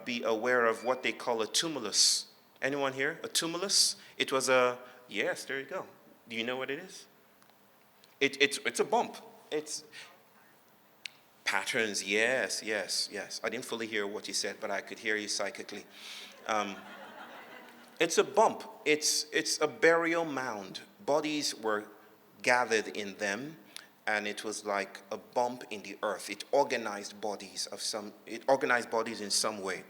Speaker 1: be aware of what they call a tumulus. Anyone here? A tumulus? It was a, yes, there you go. Do you know what it is? It's a bump. It's patterns, yes. I didn't fully hear what you said, but I could hear you psychically. It's a bump. It's a burial mound. Bodies were gathered in them, and it was like a bump in the earth. It organized bodies in some way.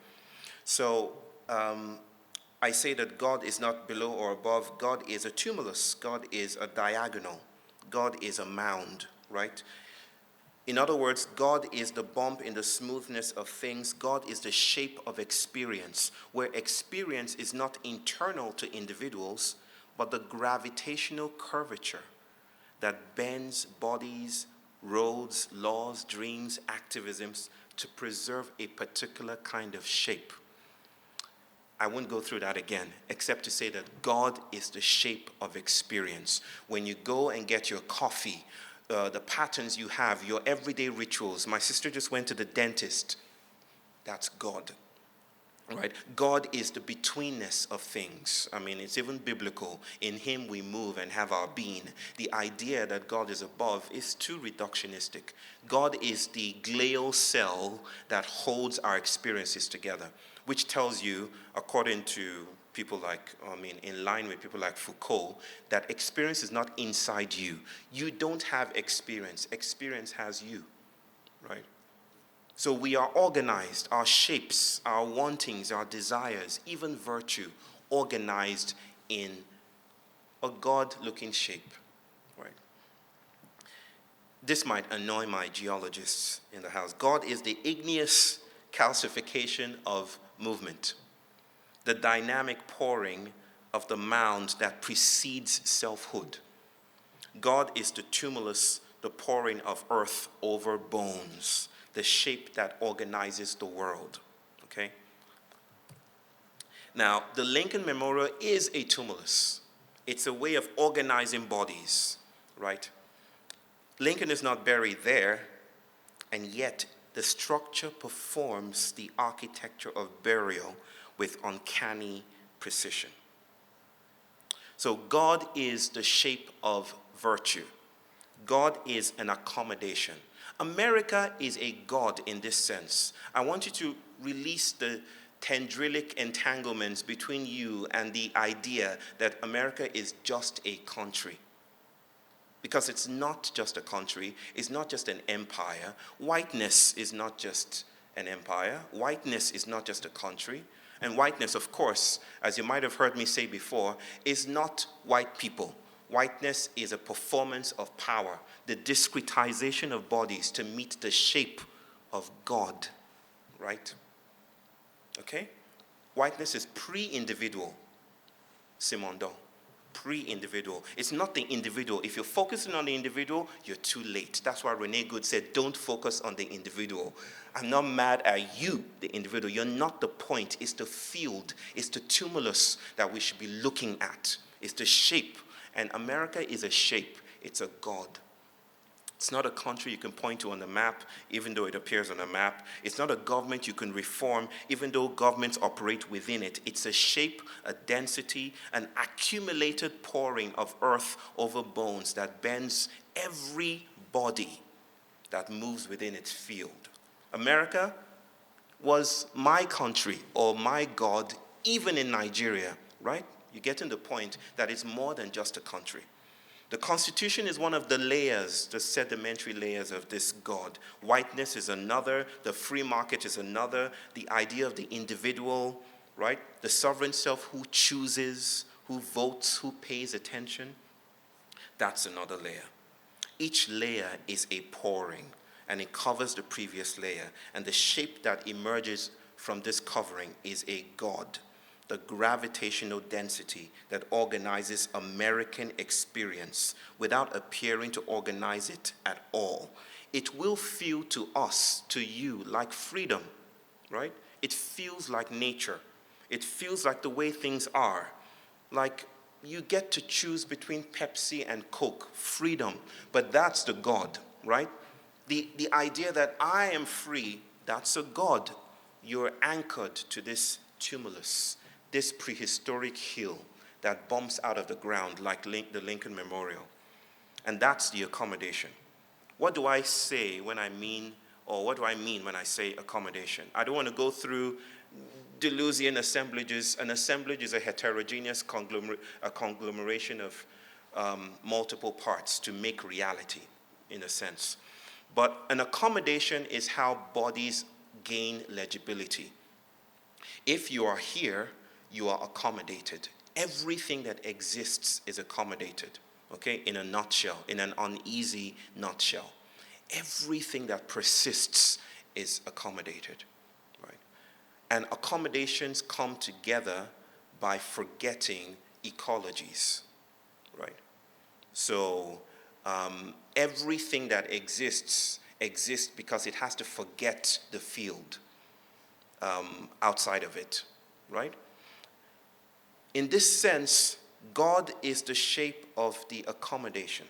Speaker 1: So I say that God is not below or above. God is a tumulus. God is a diagonal. God is a mound, right? In other words, God is the bump in the smoothness of things. God is the shape of experience, where experience is not internal to individuals, but the gravitational curvature that bends bodies, roads, laws, dreams, activisms to preserve a particular kind of shape. I won't go through that again, except to say that God is the shape of experience. When you go and get your coffee, the patterns you have, your everyday rituals. My sister just went to the dentist. That's God. Right? God is the betweenness of things. I mean, it's even biblical. In him we move and have our being. The idea that God is above is too reductionistic. God is the glial cell that holds our experiences together, which tells you, according to people like, in line with people like Foucault, that experience is not inside you. You don't have experience. Experience has you, right? So we are organized, our shapes, our wantings, our desires, even virtue, organized in a God-looking shape, right? This might annoy my geologists in the house. God is the igneous calcification of movement, the dynamic pouring of the mound that precedes selfhood. God is the tumulus, the pouring of earth over bones, the shape that organizes the world, okay? Now, the Lincoln Memorial is a tumulus. It's a way of organizing bodies, right? Lincoln is not buried there, and yet the structure performs the architecture of burial with uncanny precision. So God is the shape of virtue. God is an accommodation. America is a god in this sense. I want you to release the tendrilic entanglements between you and the idea that America is just a country. Because it's not just a country, it's not just an empire. Whiteness is not just an empire. Whiteness is not just a country. And whiteness, of course, as you might have heard me say before, is not white people. Whiteness is a performance of power, the discretization of bodies to meet the shape of God, right? Okay? Whiteness is pre-individual, Simondon. Pre-individual. It's not the individual. If you're focusing on the individual, you're too late. That's why Renee Good said, don't focus on the individual. I'm not mad at you, the individual. You're not the point. It's the field. It's the tumulus that we should be looking at. It's the shape. And America is a shape. It's a god. It's not a country you can point to on the map, even though it appears on the map. It's not a government you can reform, even though governments operate within it. It's a shape, a density, an accumulated pouring of earth over bones that bends every body that moves within its field. America was my country or my God, even in Nigeria, right? You're getting the point that it's more than just a country. The Constitution is one of the layers, the sedimentary layers of this God. Whiteness is another, the free market is another, the idea of the individual, right? The sovereign self who chooses, who votes, who pays attention. That's another layer. Each layer is a pouring, and it covers the previous layer. And the shape that emerges from this covering is a God. The gravitational density that organizes American experience without appearing to organize it at all. It will feel to us, to you, like freedom, right? It feels like nature. It feels like the way things are. Like you get to choose between Pepsi and Coke, freedom. But that's the God, right? The idea that I am free, that's a God. You're anchored to this tumulus, this prehistoric hill that bumps out of the ground like the Lincoln Memorial. And that's the accommodation. What do I say when I mean, or what do I mean when I say accommodation? I don't want to go through Deleuzian assemblages. An assemblage is a heterogeneous conglomeration of multiple parts to make reality, in a sense. But an accommodation is how bodies gain legibility. If you are here, you are accommodated. Everything that exists is accommodated, okay, in a nutshell, in an uneasy nutshell. Everything that persists is accommodated, right? And accommodations come together by forgetting ecologies, right? So everything that exists because it has to forget the field outside of it, right? In this sense, God is the shape of the accommodation.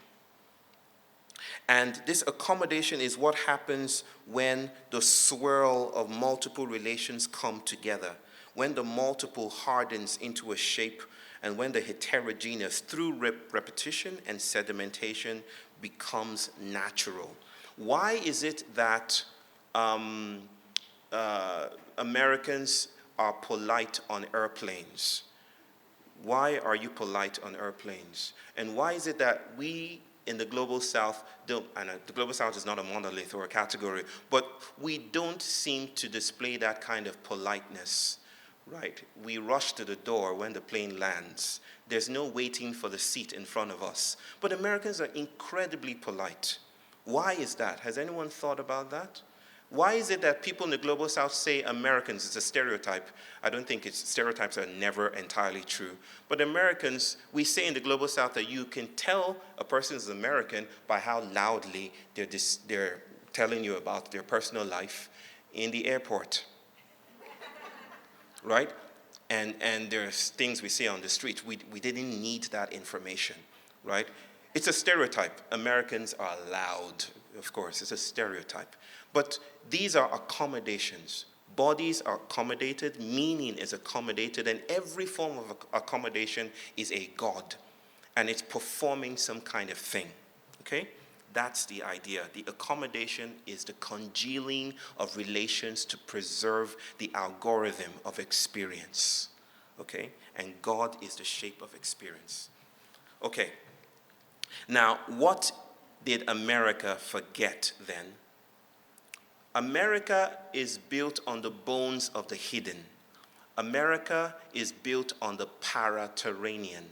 Speaker 1: And this accommodation is what happens when the swirl of multiple relations come together, when the multiple hardens into a shape, and when the heterogeneous, through repetition and sedimentation, becomes natural. Why is it that Americans are polite on airplanes? Why are you polite on airplanes? And why is it that we in the Global South don't, and the Global South is not a monolith or a category, but we don't seem to display that kind of politeness, right? We rush to the door when the plane lands. There's no waiting for the seat in front of us. But Americans are incredibly polite. Why is that? Has anyone thought about that? Why is it that people in the Global South say Americans? It's a stereotype. I don't think stereotypes are never entirely true. But Americans, we say in the Global South that you can tell a person is American by how loudly they're telling you about their personal life in the airport, right? And there's things we say on the street. We didn't need that information, right? It's a stereotype. Americans are loud, of course. It's a stereotype. But these are accommodations. Bodies are accommodated, meaning is accommodated, and every form of accommodation is a god. And it's performing some kind of thing, okay? That's the idea. The accommodation is the congealing of relations to preserve the algorithm of experience, okay? And God is the shape of experience. Okay, now what did America forget then? America is built on the bones of the hidden. America is built on the pariterranean.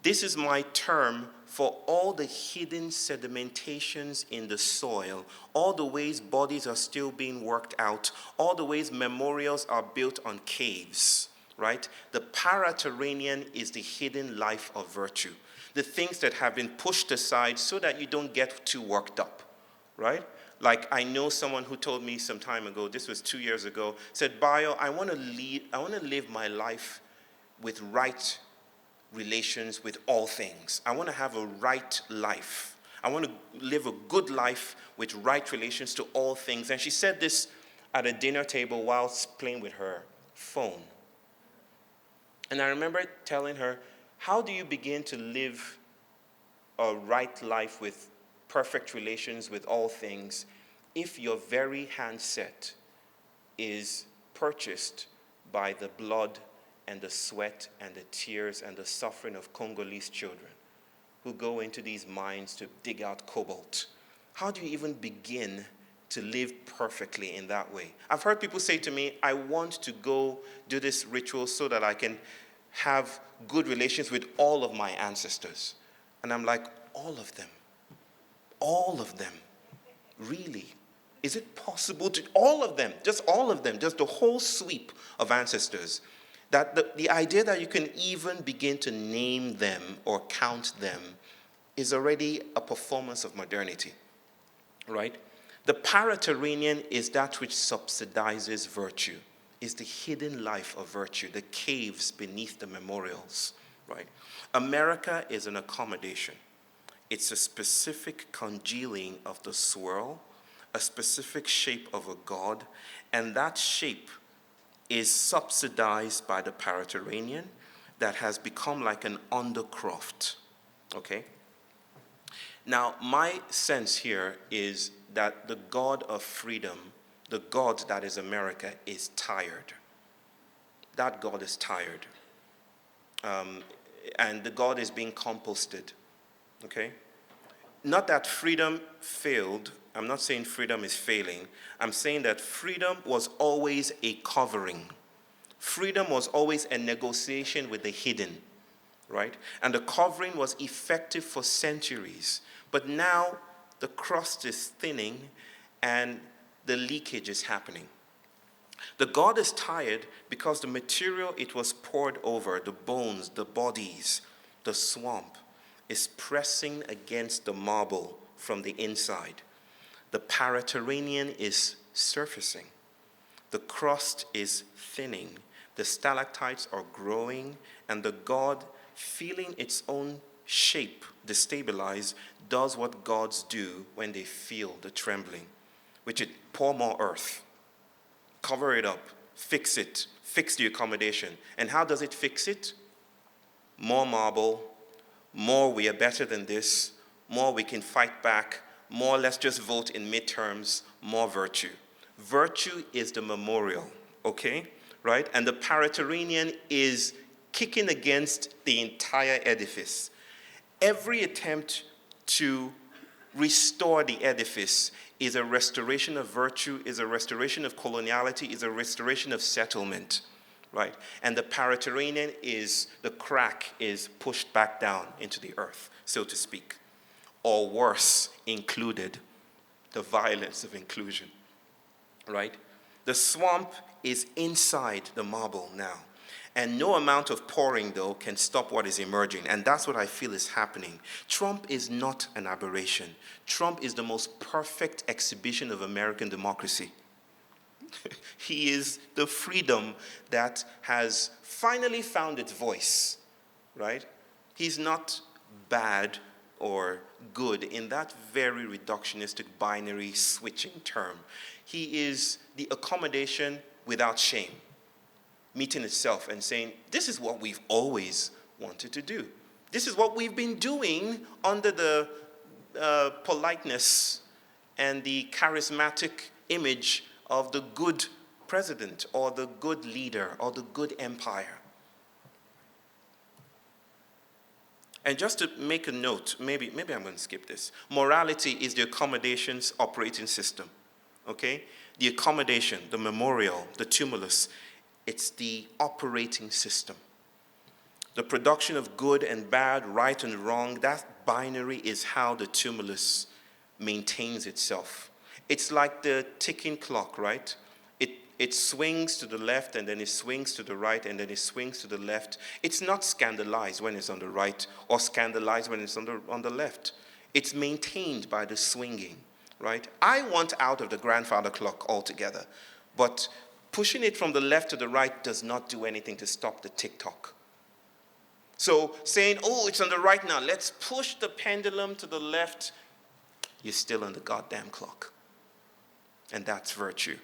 Speaker 1: This is my term for all the hidden sedimentations in the soil, all the ways bodies are still being worked out, all the ways memorials are built on caves, right? The pariterranean is the hidden life of virtue, the things that have been pushed aside so that you don't get too worked up, right? Like I know someone who told me some time ago, this was 2 years ago, said, Bayo, I want to live my life with right relations with all things. I want to have a right life. I want to live a good life with right relations to all things. And she said this at a dinner table whilst playing with her phone. And I remember telling her, how do you begin to live a right life with perfect relations with all things if your very handset is purchased by the blood and the sweat and the tears and the suffering of Congolese children who go into these mines to dig out cobalt? How do you even begin to live perfectly in that way? I've heard people say to me, I want to go do this ritual so that I can have good relations with all of my ancestors. And I'm like, all of them? All of them? Really? Is it possible to, all of them, just the whole sweep of ancestors? That the idea that you can even begin to name them or count them is already a performance of modernity, right? The pariterranean is that which subsidizes virtue, is the hidden life of virtue, the caves beneath the memorials, right? America is an accommodation. It's a specific congealing of the swirl, a specific shape of a god, and that shape is subsidized by the pariterranean that has become like an undercroft, okay? Now, my sense here is that the God of freedom, the God that is America, is tired. That God is tired. And the God is being composted, okay? Not that freedom failed. I'm not saying freedom is failing. I'm saying that freedom was always a covering. Freedom was always a negotiation with the hidden, right? And the covering was effective for centuries. But now the crust is thinning and the leakage is happening. The God is tired because the material it was poured over, the bones, the bodies, the swamp, is pressing against the marble from the inside. The pariterranean is surfacing. The crust is thinning. The stalactites are growing, and the God, feeling its own shape destabilize, does what gods do when they feel the trembling, which is pour more earth, cover it up, fix the accommodation. And how does it fix it? More marble, more we are better than this, more we can fight back, more let's just vote in midterms, more virtue. Virtue is the memorial, okay? Right? And the pariterranean is kicking against the entire edifice. Every attempt to restore the edifice is a restoration of virtue, is a restoration of coloniality, is a restoration of settlement, right? And the pariterranean is, the crack is pushed back down into the earth, so to speak. Or worse, included, the violence of inclusion, right? The swamp is inside the marble now. And no amount of pouring, though, can stop what is emerging. And that's what I feel is happening. Trump is not an aberration. Trump is the most perfect exhibition of American democracy. He is the freedom that has finally found its voice, right? He's not bad or good in that very reductionistic binary switching term. He is the accommodation without shame, meeting itself and saying, this is what we've always wanted to do. This is what we've been doing under the politeness and the charismatic image of the good president or the good leader or the good empire. And just to make a note, maybe I'm going to skip this. Morality is the accommodation's operating system, okay? The accommodation, the memorial, the tumulus, it's the operating system. The production of good and bad, right and wrong, that binary is how the tumulus maintains itself. It's like the ticking clock, right? It swings to the left, and then it swings to the right, and then it swings to the left. It's not scandalized when it's on the right or scandalized when it's on the left. It's maintained by the swinging, right? I want out of the grandfather clock altogether, but pushing it from the left to the right does not do anything to stop the tick-tock. So saying, oh, it's on the right now, let's push the pendulum to the left, you're still on the goddamn clock. And that's virtue.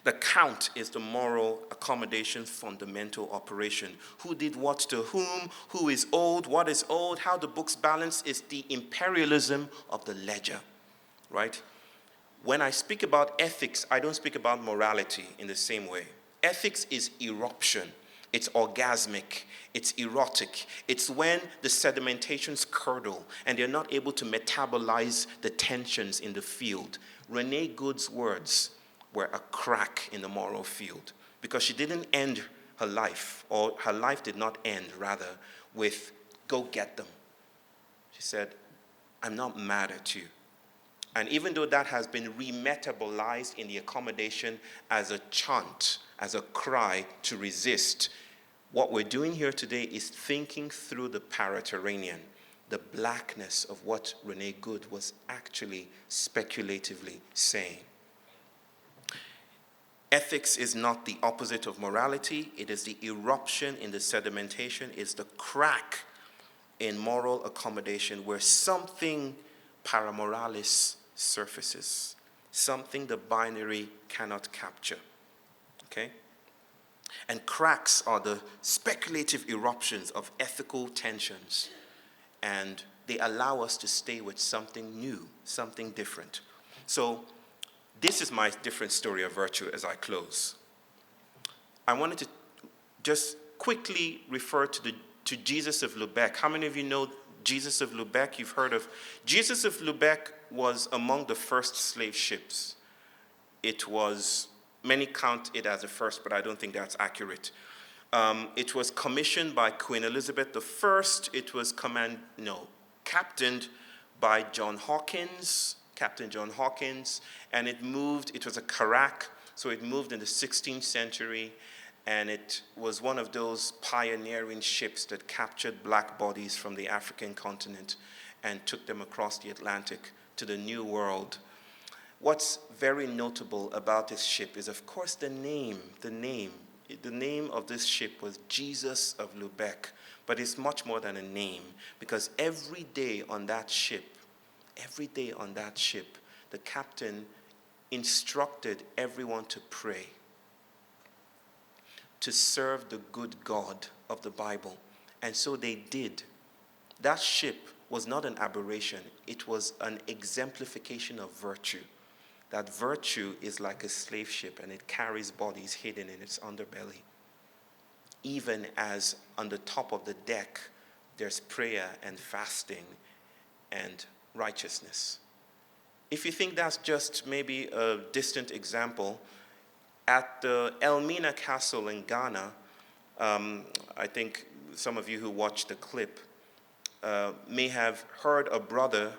Speaker 1: The count is the moral accommodation fundamental operation. Who did what to whom, who is old, what is old, how the books balance is the imperialism of the ledger, right? When I speak about ethics, I don't speak about morality in the same way. Ethics is eruption. It's orgasmic. It's erotic. It's when the sedimentations curdle and they're not able to metabolize the tensions in the field. Renee Good's words were a crack in the moral field because she didn't end her life, or her life did not end, rather, with go get them. She said, I'm not mad at you. And even though that has been remetabolized in the accommodation as a chant, as a cry to resist, what we're doing here today is thinking through the pariterranean, the blackness of what Renee Good was actually speculatively saying. Ethics is not the opposite of morality. It is the eruption in the sedimentation. It's the crack in moral accommodation where something paramoralis surfaces, something the binary cannot capture, okay? And cracks are the speculative eruptions of ethical tensions, and they allow us to stay with something new, something different. So this is my different story of virtue as I close. I wanted to just quickly refer to Jesus of Lubeck. How many of you know Jesus of Lubeck? You've heard of Jesus of Lubeck was among the first slave ships. It was, many count it as the first, but I don't think that's accurate. It was commissioned by Queen Elizabeth I. It was captained by Captain John Hawkins, and it was a carrack, so it moved in the 16th century, and it was one of those pioneering ships that captured black bodies from the African continent and took them across the Atlantic to the New World. What's very notable about this ship is, of course, the name. The name of this ship was Jesus of Lubeck, but it's much more than a name, because every day on that ship, the captain instructed everyone to pray, to serve the good God of the Bible. And so they did. That ship was not an aberration. It was an exemplification of virtue. That virtue is like a slave ship, and it carries bodies hidden in its underbelly. Even as on the top of the deck, there's prayer and fasting and righteousness. If you think that's just maybe a distant example, at the Elmina Castle in Ghana, I think some of you who watched the clip may have heard a brother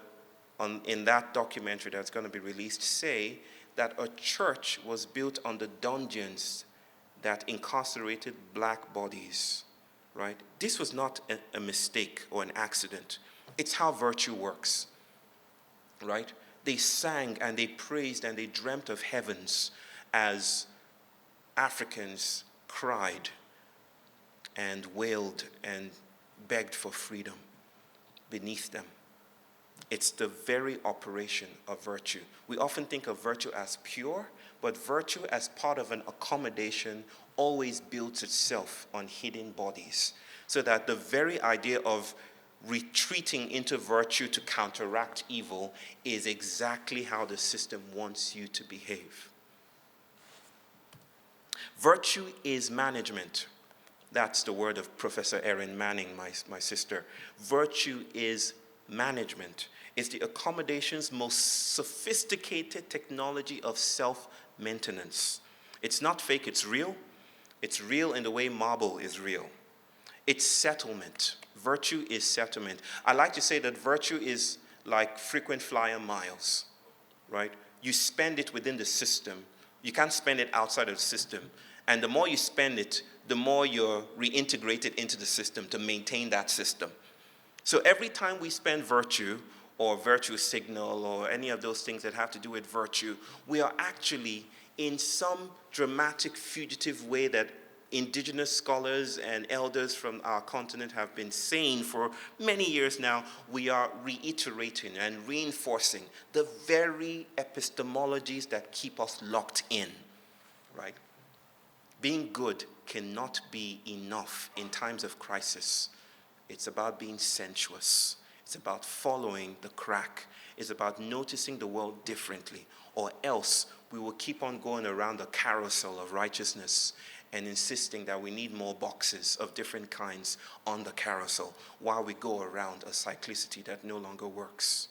Speaker 1: in that documentary that's going to be released say that a church was built on the dungeons that incarcerated black bodies, right? This was not a mistake or an accident. It's how virtue works, right? They sang and they praised and they dreamt of heavens as Africans cried and wailed and begged for freedom beneath them. It's the very operation of virtue. We often think of virtue as pure, but virtue as part of an accommodation always builds itself on hidden bodies. So that the very idea of retreating into virtue to counteract evil is exactly how the system wants you to behave. Virtue is management. That's the word of Professor Erin Manning, my sister. Virtue is management. It's the accommodation's most sophisticated technology of self-maintenance. It's not fake, it's real. It's real in the way marble is real. It's settlement. Virtue is settlement. I like to say that virtue is like frequent flyer miles, right? You spend it within the system. You can't spend it outside of the system. And the more you spend it, the more you're reintegrated into the system to maintain that system. So every time we spend virtue or virtue signal or any of those things that have to do with virtue, we are actually in some dramatic fugitive way that indigenous scholars and elders from our continent have been saying for many years now, we are reiterating and reinforcing the very epistemologies that keep us locked in, right? Being good cannot be enough in times of crisis. It's about being sensuous. It's about following the crack. It's about noticing the world differently, or else we will keep on going around the carousel of righteousness and insisting that we need more boxes of different kinds on the carousel while we go around a cyclicity that no longer works.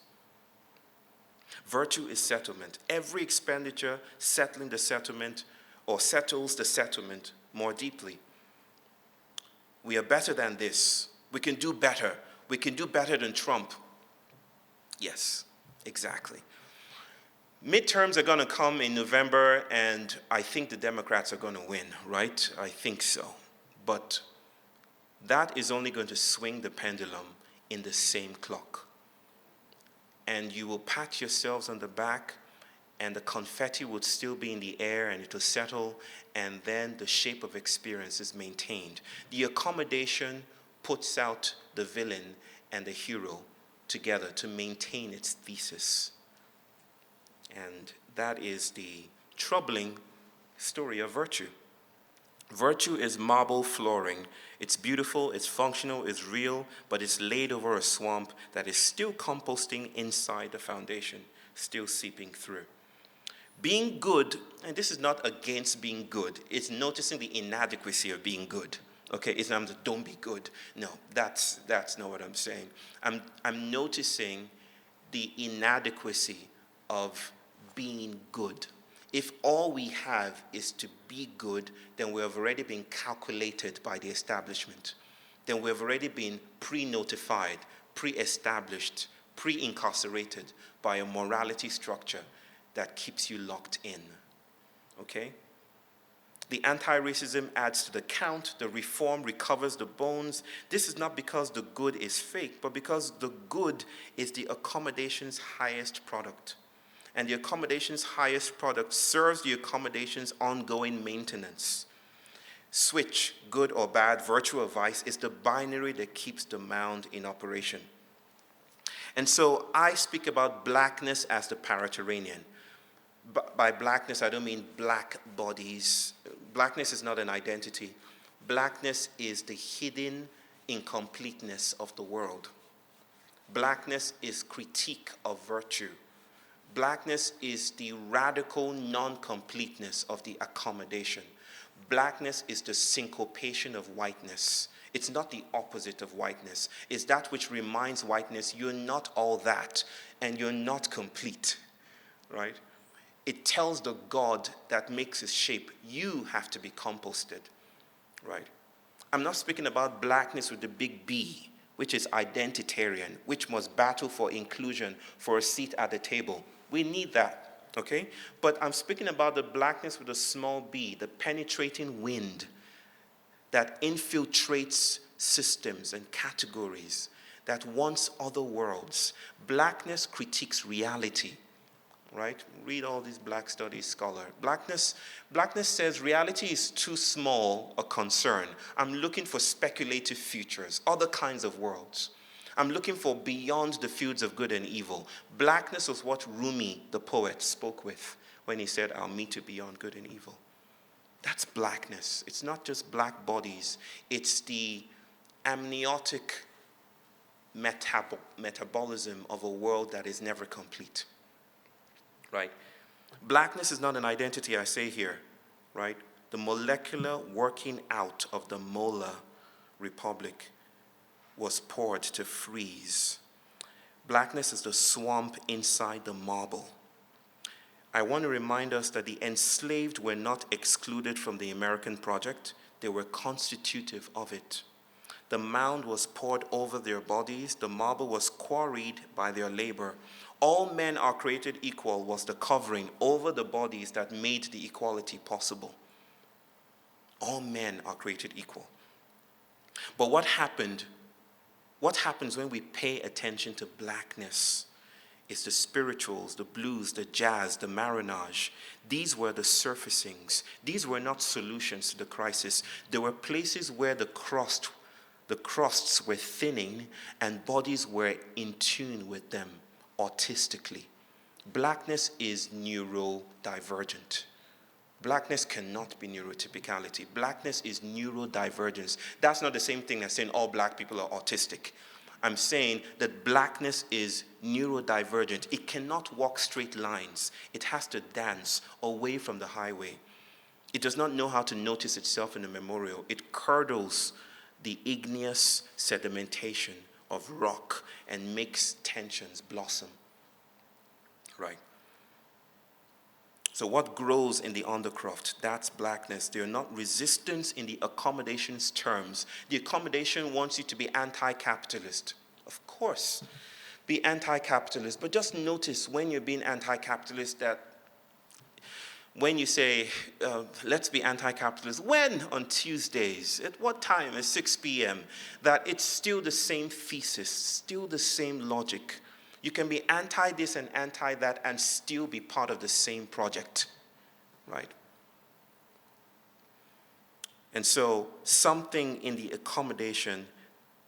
Speaker 1: Virtue is settlement. Every expenditure settling the settlement or settles the settlement more deeply. We are better than this. We can do better. We can do better than Trump. Yes, exactly. Midterms are going to come in November, and I think the Democrats are going to win, right? I think so. But that is only going to swing the pendulum in the same clock. And you will pat yourselves on the back, and the confetti would still be in the air, and it will settle, and then the shape of experience is maintained. The accommodation puts out the villain and the hero together to maintain its thesis. And that is the troubling story of virtue. Virtue is marble flooring. It's beautiful, it's functional, it's real, but it's laid over a swamp that is still composting inside the foundation, still seeping through. Being good, and this is not against being good, it's noticing the inadequacy of being good. Okay, it's not don't be good. No, that's not what I'm saying. I'm noticing the inadequacy of being good. If all we have is to be good, then we have already been calculated by the establishment. Then we have already been pre-notified, pre-established, pre-incarcerated by a morality structure that keeps you locked in. Okay? The anti-racism adds to the count. The reform recovers the bones. This is not because the good is fake, but because the good is the accommodation's highest product. And the accommodation's highest product serves the accommodation's ongoing maintenance. Switch, good or bad, virtue or vice, is the binary that keeps the mound in operation. And so I speak about blackness as the pariterranean. By blackness, I don't mean black bodies. Blackness is not an identity. Blackness is the hidden incompleteness of the world. Blackness is critique of virtue. Blackness is the radical non-completeness of the accommodation. Blackness is the syncopation of whiteness. It's not the opposite of whiteness. It's that which reminds whiteness you're not all that and you're not complete, right? It tells the God that makes his shape, you have to be composted, right? I'm not speaking about blackness with the big B, which is identitarian, which must battle for inclusion, for a seat at the table. We need that, Okay? But I'm speaking about the blackness with a small b, the penetrating wind that infiltrates systems and categories, that wants other worlds. Blackness critiques reality, right? Read all these black studies scholar. Blackness says reality is too small a concern. I'm looking for speculative futures, other kinds of worlds. I'm looking for beyond the fields of good and evil. Blackness was what Rumi, the poet, spoke with when he said, I'll meet you beyond good and evil. That's blackness. It's not just black bodies. It's the amniotic metabolism of a world that is never complete, right? Blackness is not an identity, I say here, right? The molecular working out of the molar republic was poured to freeze. Blackness is the swamp inside the marble. I want to remind us that the enslaved were not excluded from the American project. They were constitutive of it. The mound was poured over their bodies. The marble was quarried by their labor. All men are created equal was the covering over the bodies that made the equality possible. All men are created equal. But what happens when we pay attention to blackness? It's the spirituals, the blues, the jazz, the marinage. These were the surfacings. These were not solutions to the crisis. There were places where the crusts were thinning and bodies were in tune with them autistically. Blackness is neurodivergent. Blackness cannot be neurotypicality. Blackness is neurodivergence. That's not the same thing as saying all black people are autistic. I'm saying that blackness is neurodivergent. It cannot walk straight lines. It has to dance away from the highway. It does not know how to notice itself in a memorial. It curdles the igneous sedimentation of rock and makes tensions blossom. Right? So what grows in the undercroft? That's blackness. They're not resistance in the accommodation's terms. The accommodation wants you to be anti-capitalist. Of course, be anti-capitalist. But just notice when you're being anti-capitalist that when you say, let's be anti-capitalist, when on Tuesdays, at what time, at 6 p.m., that it's still the same thesis, still the same logic. You can be anti this and anti that and still be part of the same project, right? And so something in the accommodation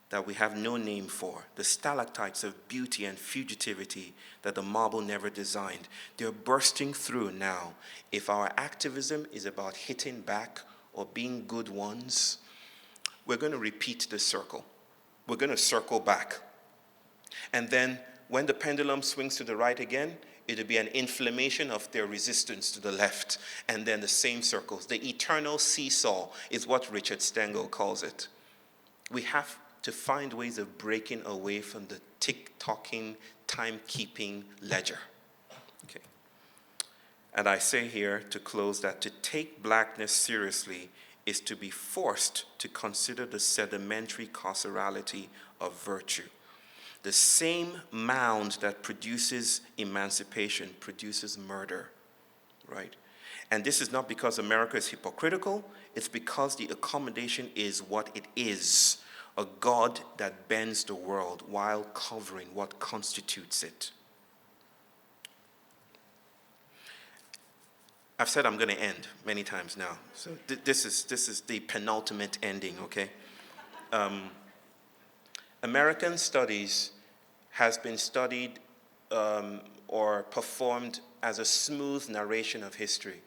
Speaker 1: that we have no name for, the stalactites of beauty and fugitivity that the marble never designed, they're bursting through now. If our activism is about hitting back or being good ones, we're going to repeat the circle. We're going to circle back. And then when the pendulum swings to the right again, it'll be an inflammation of their resistance to the left, and then the same circles. The eternal seesaw is what Richard Stengel calls it. We have to find ways of breaking away from the tick-tocking, time-keeping ledger. Okay. And I say here to close that to take blackness seriously is to be forced to consider the sedimentary causality of virtue. The same mound that produces emancipation produces murder, right? And this is not because America is hypocritical, it's because the accommodation is what it is, a God that bends the world while covering what constitutes it. I've said I'm going to end many times now, so this is the penultimate ending, okay? American studies has been studied or performed as a smooth narration of history.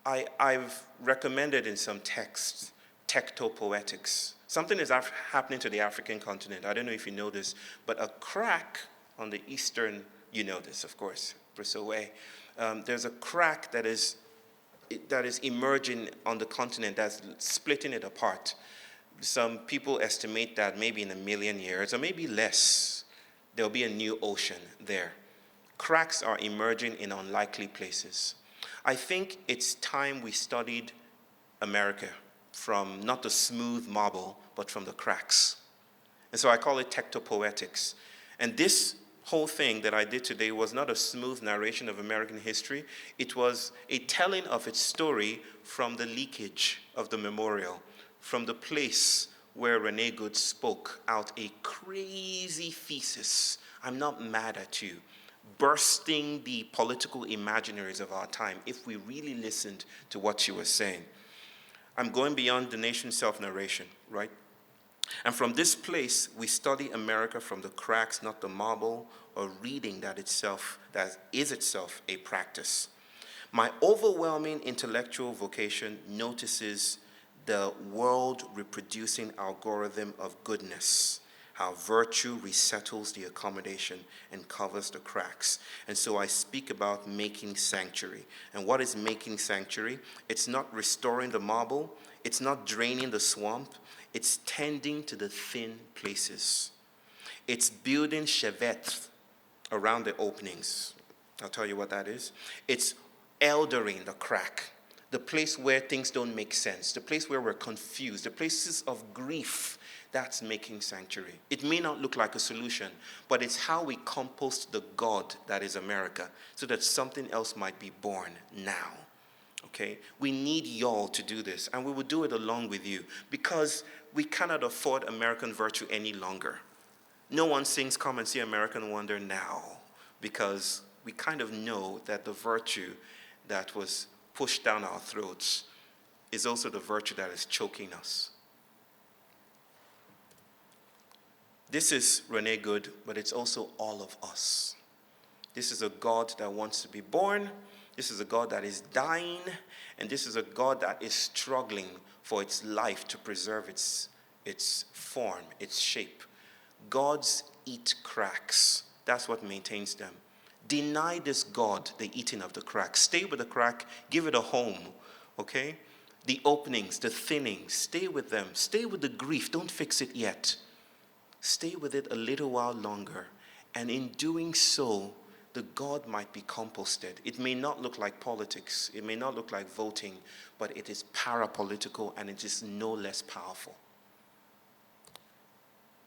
Speaker 1: I've recommended in some texts tectopoetics. Something is happening to the African continent. I don't know if you know this, but a crack on the eastern, you know this, of course, Bristolway. There's a crack that is emerging on the continent that's splitting it apart. Some people estimate that maybe in 1 million years, or maybe less, there'll be a new ocean there. Cracks are emerging in unlikely places. I think it's time we studied America from not the smooth marble, but from the cracks. And so I call it tectopoetics. And this whole thing that I did today was not a smooth narration of American history. It was a telling of its story from the leakage of the memorial, from the place where Renee Good spoke out a crazy thesis. I'm not mad at you. Bursting the political imaginaries of our time, if we really listened to what she was saying. I'm going beyond the nation's self-narration, right? And from this place, we study America from the cracks, not the marble, or reading that is itself a practice. My overwhelming intellectual vocation notices the world reproducing algorithm of goodness, how virtue resettles the accommodation and covers the cracks. And so I speak about making sanctuary. And what is making sanctuary? It's not restoring the marble, it's not draining the swamp, it's tending to the thin places. It's building chevet around the openings. I'll tell you what that is. It's eldering the crack, the place where things don't make sense, the place where we're confused, the places of grief. That's making sanctuary. It may not look like a solution, but it's how we compost the God that is America so that something else might be born now. Okay? We need y'all to do this, and we will do it along with you because we cannot afford American virtue any longer. No one sings "Come and See American Wonder" now because we kind of know that the virtue that was pushed down our throats is also the virtue that is choking us. This is Renee Good, but it's also all of us. This is a God that wants to be born. This is a God that is dying. And this is a God that is struggling for its life to preserve its form, its shape. Gods eat cracks. That's what maintains them. Deny this God the eating of the crack. Stay with the crack. Give it a home. Okay? The openings, the thinnings. Stay with them. Stay with the grief. Don't fix it yet. Stay with it a little while longer. And in doing so, the God might be composted. It may not look like politics. It may not look like voting. But it is parapolitical and it is no less powerful.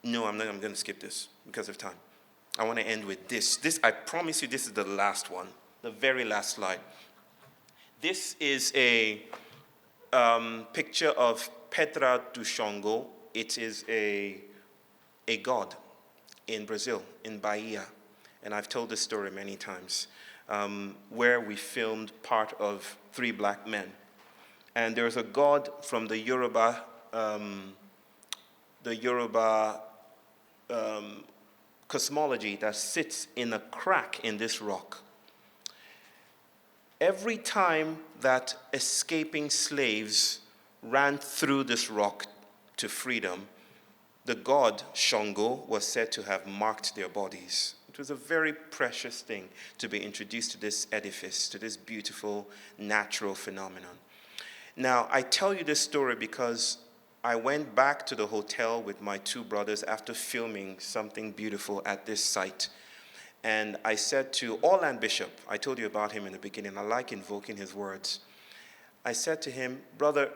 Speaker 1: No, I'm going to skip this because of time. I want to end with this. I promise you this is the last one, the very last slide. This is a picture of Pedra do Xongo. It is a god in Brazil, in Bahia. And I've told this story many times, where we filmed part of Three Black Men. And there's a god from the Yoruba cosmology that sits in a crack in this rock. Every time that escaping slaves ran through this rock to freedom, the god Shango was said to have marked their bodies. It was a very precious thing to be introduced to this edifice, to this beautiful natural phenomenon. Now, I tell you this story because I went back to the hotel with my two brothers after filming something beautiful at this site. And I said to Orland Bishop, I told you about him in the beginning, I like invoking his words. I said to him, brother,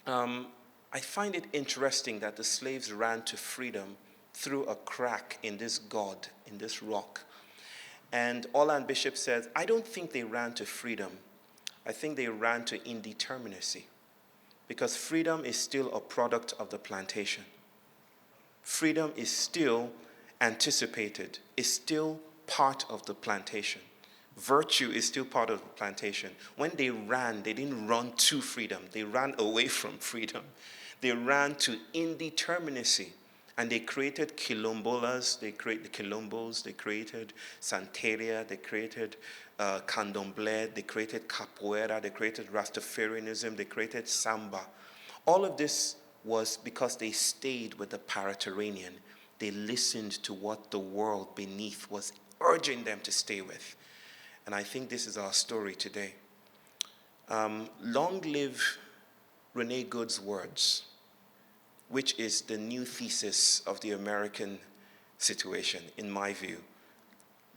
Speaker 1: I find it interesting that the slaves ran to freedom through a crack in this god, in this rock. And Orland Bishop said, I don't think they ran to freedom. I think they ran to indeterminacy. Because freedom is still a product of the plantation. Freedom is still anticipated, is still part of the plantation. Virtue is still part of the plantation. When they ran, they didn't run to freedom. They ran away from freedom. They ran to indeterminacy. And they created quilombolas, they created the quilombos, they created Santeria, they created candomblé, they created capoeira, they created Rastafarianism, they created samba. All of this was because they stayed with the pariterranean. They listened to what the world beneath was urging them to stay with. And I think this is our story today. Long live Renee Good's words, which is the new thesis of the American situation, in my view.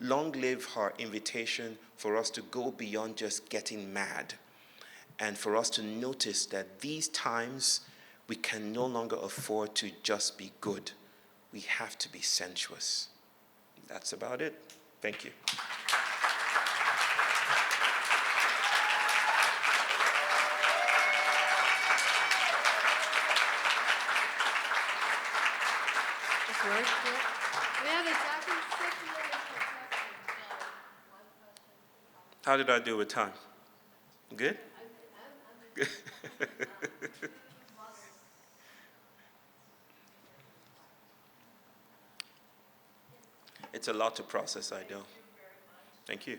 Speaker 1: Long live her invitation for us to go beyond just getting mad, and for us to notice that these times we can no longer afford to just be good. We have to be sensuous. That's about it. Thank you.
Speaker 2: This works, yeah. We have a second circulating protection. One question.
Speaker 1: How did I do with time? Good? It's a lot to process, I know. Thank you.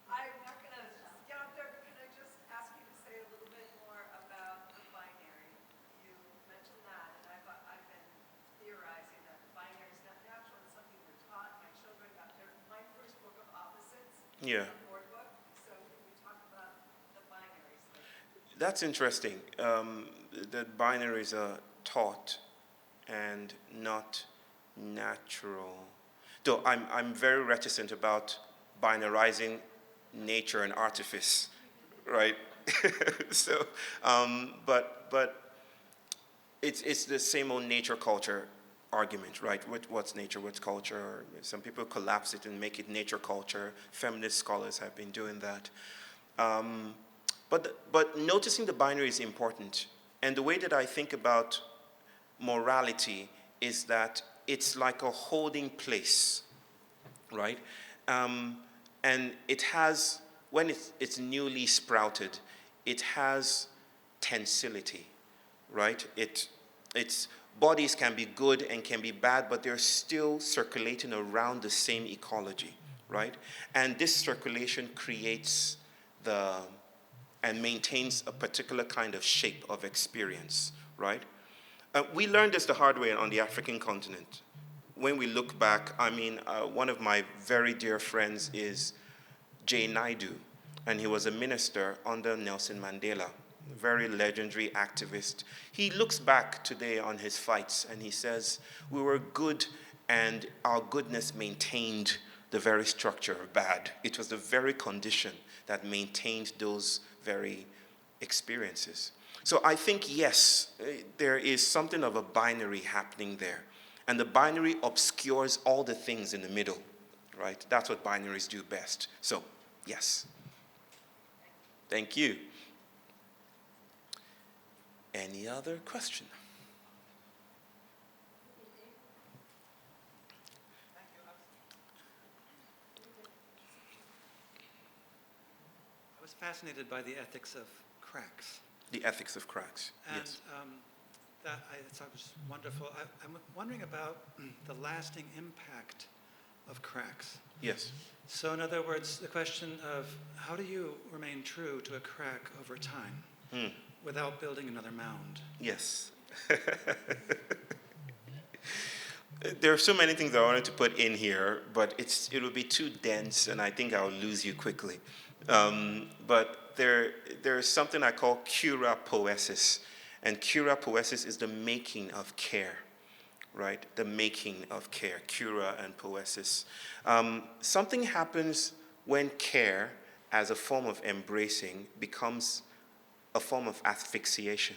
Speaker 3: I'm not going to stop there, but can I just ask you to say a little bit more about the binary? You mentioned that, and I've been theorizing that the binary is not natural. It's something we're taught. My children got my first book of opposites,
Speaker 1: Yeah.
Speaker 3: a board book. So can we talk about the binaries?
Speaker 1: That's interesting. That binaries are taught and not natural. Though I'm very reticent about binarizing nature and artifice, right? So, but it's the same old nature culture argument, right? What's nature, what's culture? Some people collapse it and make it nature culture. Feminist scholars have been doing that. But noticing the binary is important. And the way that I think about morality is that it's like a holding place, right? And it has, when it's newly sprouted, it has tensility, right? Its bodies can be good and can be bad, but they're still circulating around the same ecology, right? And this circulation creates and maintains a particular kind of shape of experience, right? We learned this the hard way on the African continent. When we look back, I mean, one of my very dear friends is J. Naidu, and he was a minister under Nelson Mandela, a very legendary activist. He looks back today on his fights and he says, we were good and our goodness maintained the very structure of bad. It was the very condition that maintained those very experiences. So I think, yes, there is something of a binary happening there. And the binary obscures all the things in the middle, right? That's what binaries do best. So, yes. Thank you. Any other question?
Speaker 4: I was fascinated by the ethics of cracks.
Speaker 1: The ethics of cracks,
Speaker 4: And
Speaker 1: yes.
Speaker 4: that I thought was wonderful. I'm wondering about the lasting impact of cracks.
Speaker 1: Yes.
Speaker 4: So in other words, the question of how do you remain true to a crack over time without building another mound?
Speaker 1: Yes. There are so many things I wanted to put in here, but it will be too dense, and I think I'll lose you quickly. But there's something I call cura poesis, and cura poesis is the making of care, right? The making of care, cura and poesis. Something happens when care, as a form of embracing, becomes a form of asphyxiation,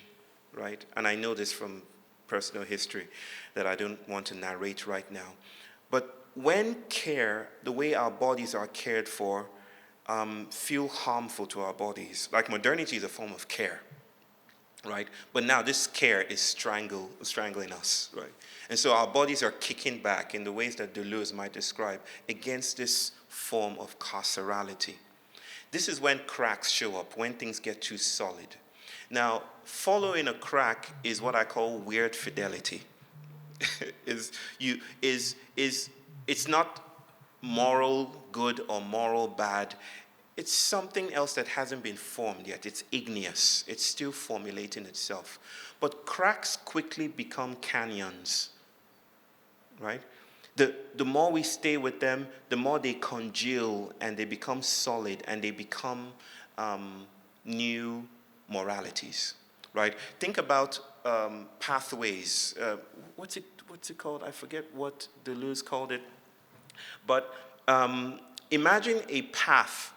Speaker 1: right? And I know this from personal history that I don't want to narrate right now. But when care, the way our bodies are cared for, feel harmful to our bodies, like modernity is a form of care, right? But now this care is strangling us, right? And so our bodies are kicking back in the ways that Deleuze might describe against this form of carcerality. This is when cracks show up, when things get too solid. Now, following a crack is what I call weird fidelity. It's not moral good or moral bad. It's something else that hasn't been formed yet. It's igneous. It's still formulating itself. But cracks quickly become canyons, right? The more we stay with them, the more they congeal and they become solid and they become new moralities, right? Think about pathways. What's it called? I forget what Deleuze called it. But imagine a path,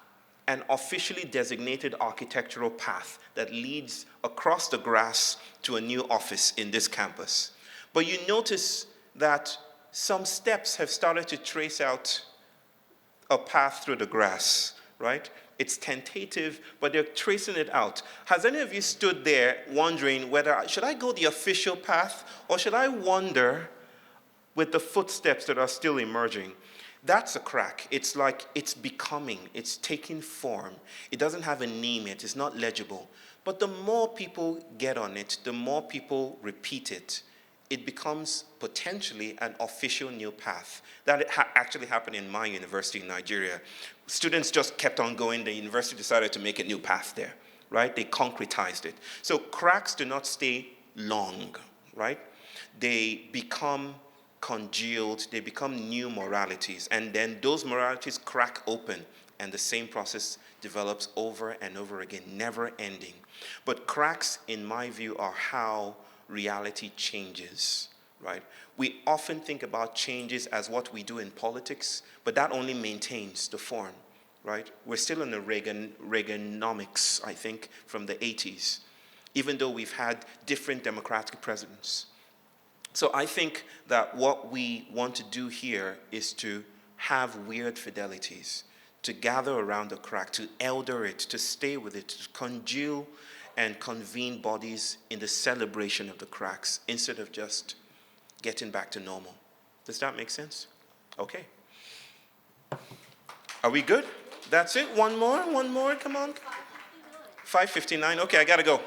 Speaker 1: an officially designated architectural path that leads across the grass to a new office in this campus. But you notice that some steps have started to trace out a path through the grass, right? It's tentative, but they're tracing it out. Has any of you stood there wondering whether, should I go the official path or should I wander with the footsteps that are still emerging? That's a crack. It's like it's becoming, it's taking form. It doesn't have a name yet, it's not legible. But the more people get on it, the more people repeat it, it becomes potentially an official new path. That actually happened in my university in Nigeria. Students just kept on going. The university decided to make a new path there, right? They concretized it. So cracks do not stay long, right? They become congealed, they become new moralities, and then those moralities crack open, and the same process develops over and over again, never ending. But cracks, in my view, are how reality changes, right? We often think about changes as what we do in politics, but that only maintains the form, right? We're still in the Reaganomics, I think, from the 80s, even though we've had different democratic presidents. So I think that what we want to do here is to have weird fidelities, to gather around the crack, to elder it, to stay with it, to congeal and convene bodies in the celebration of the cracks instead of just getting back to normal. Does that make sense? Okay. Are we good? That's it? One more, come on. 5:59, okay, I gotta go.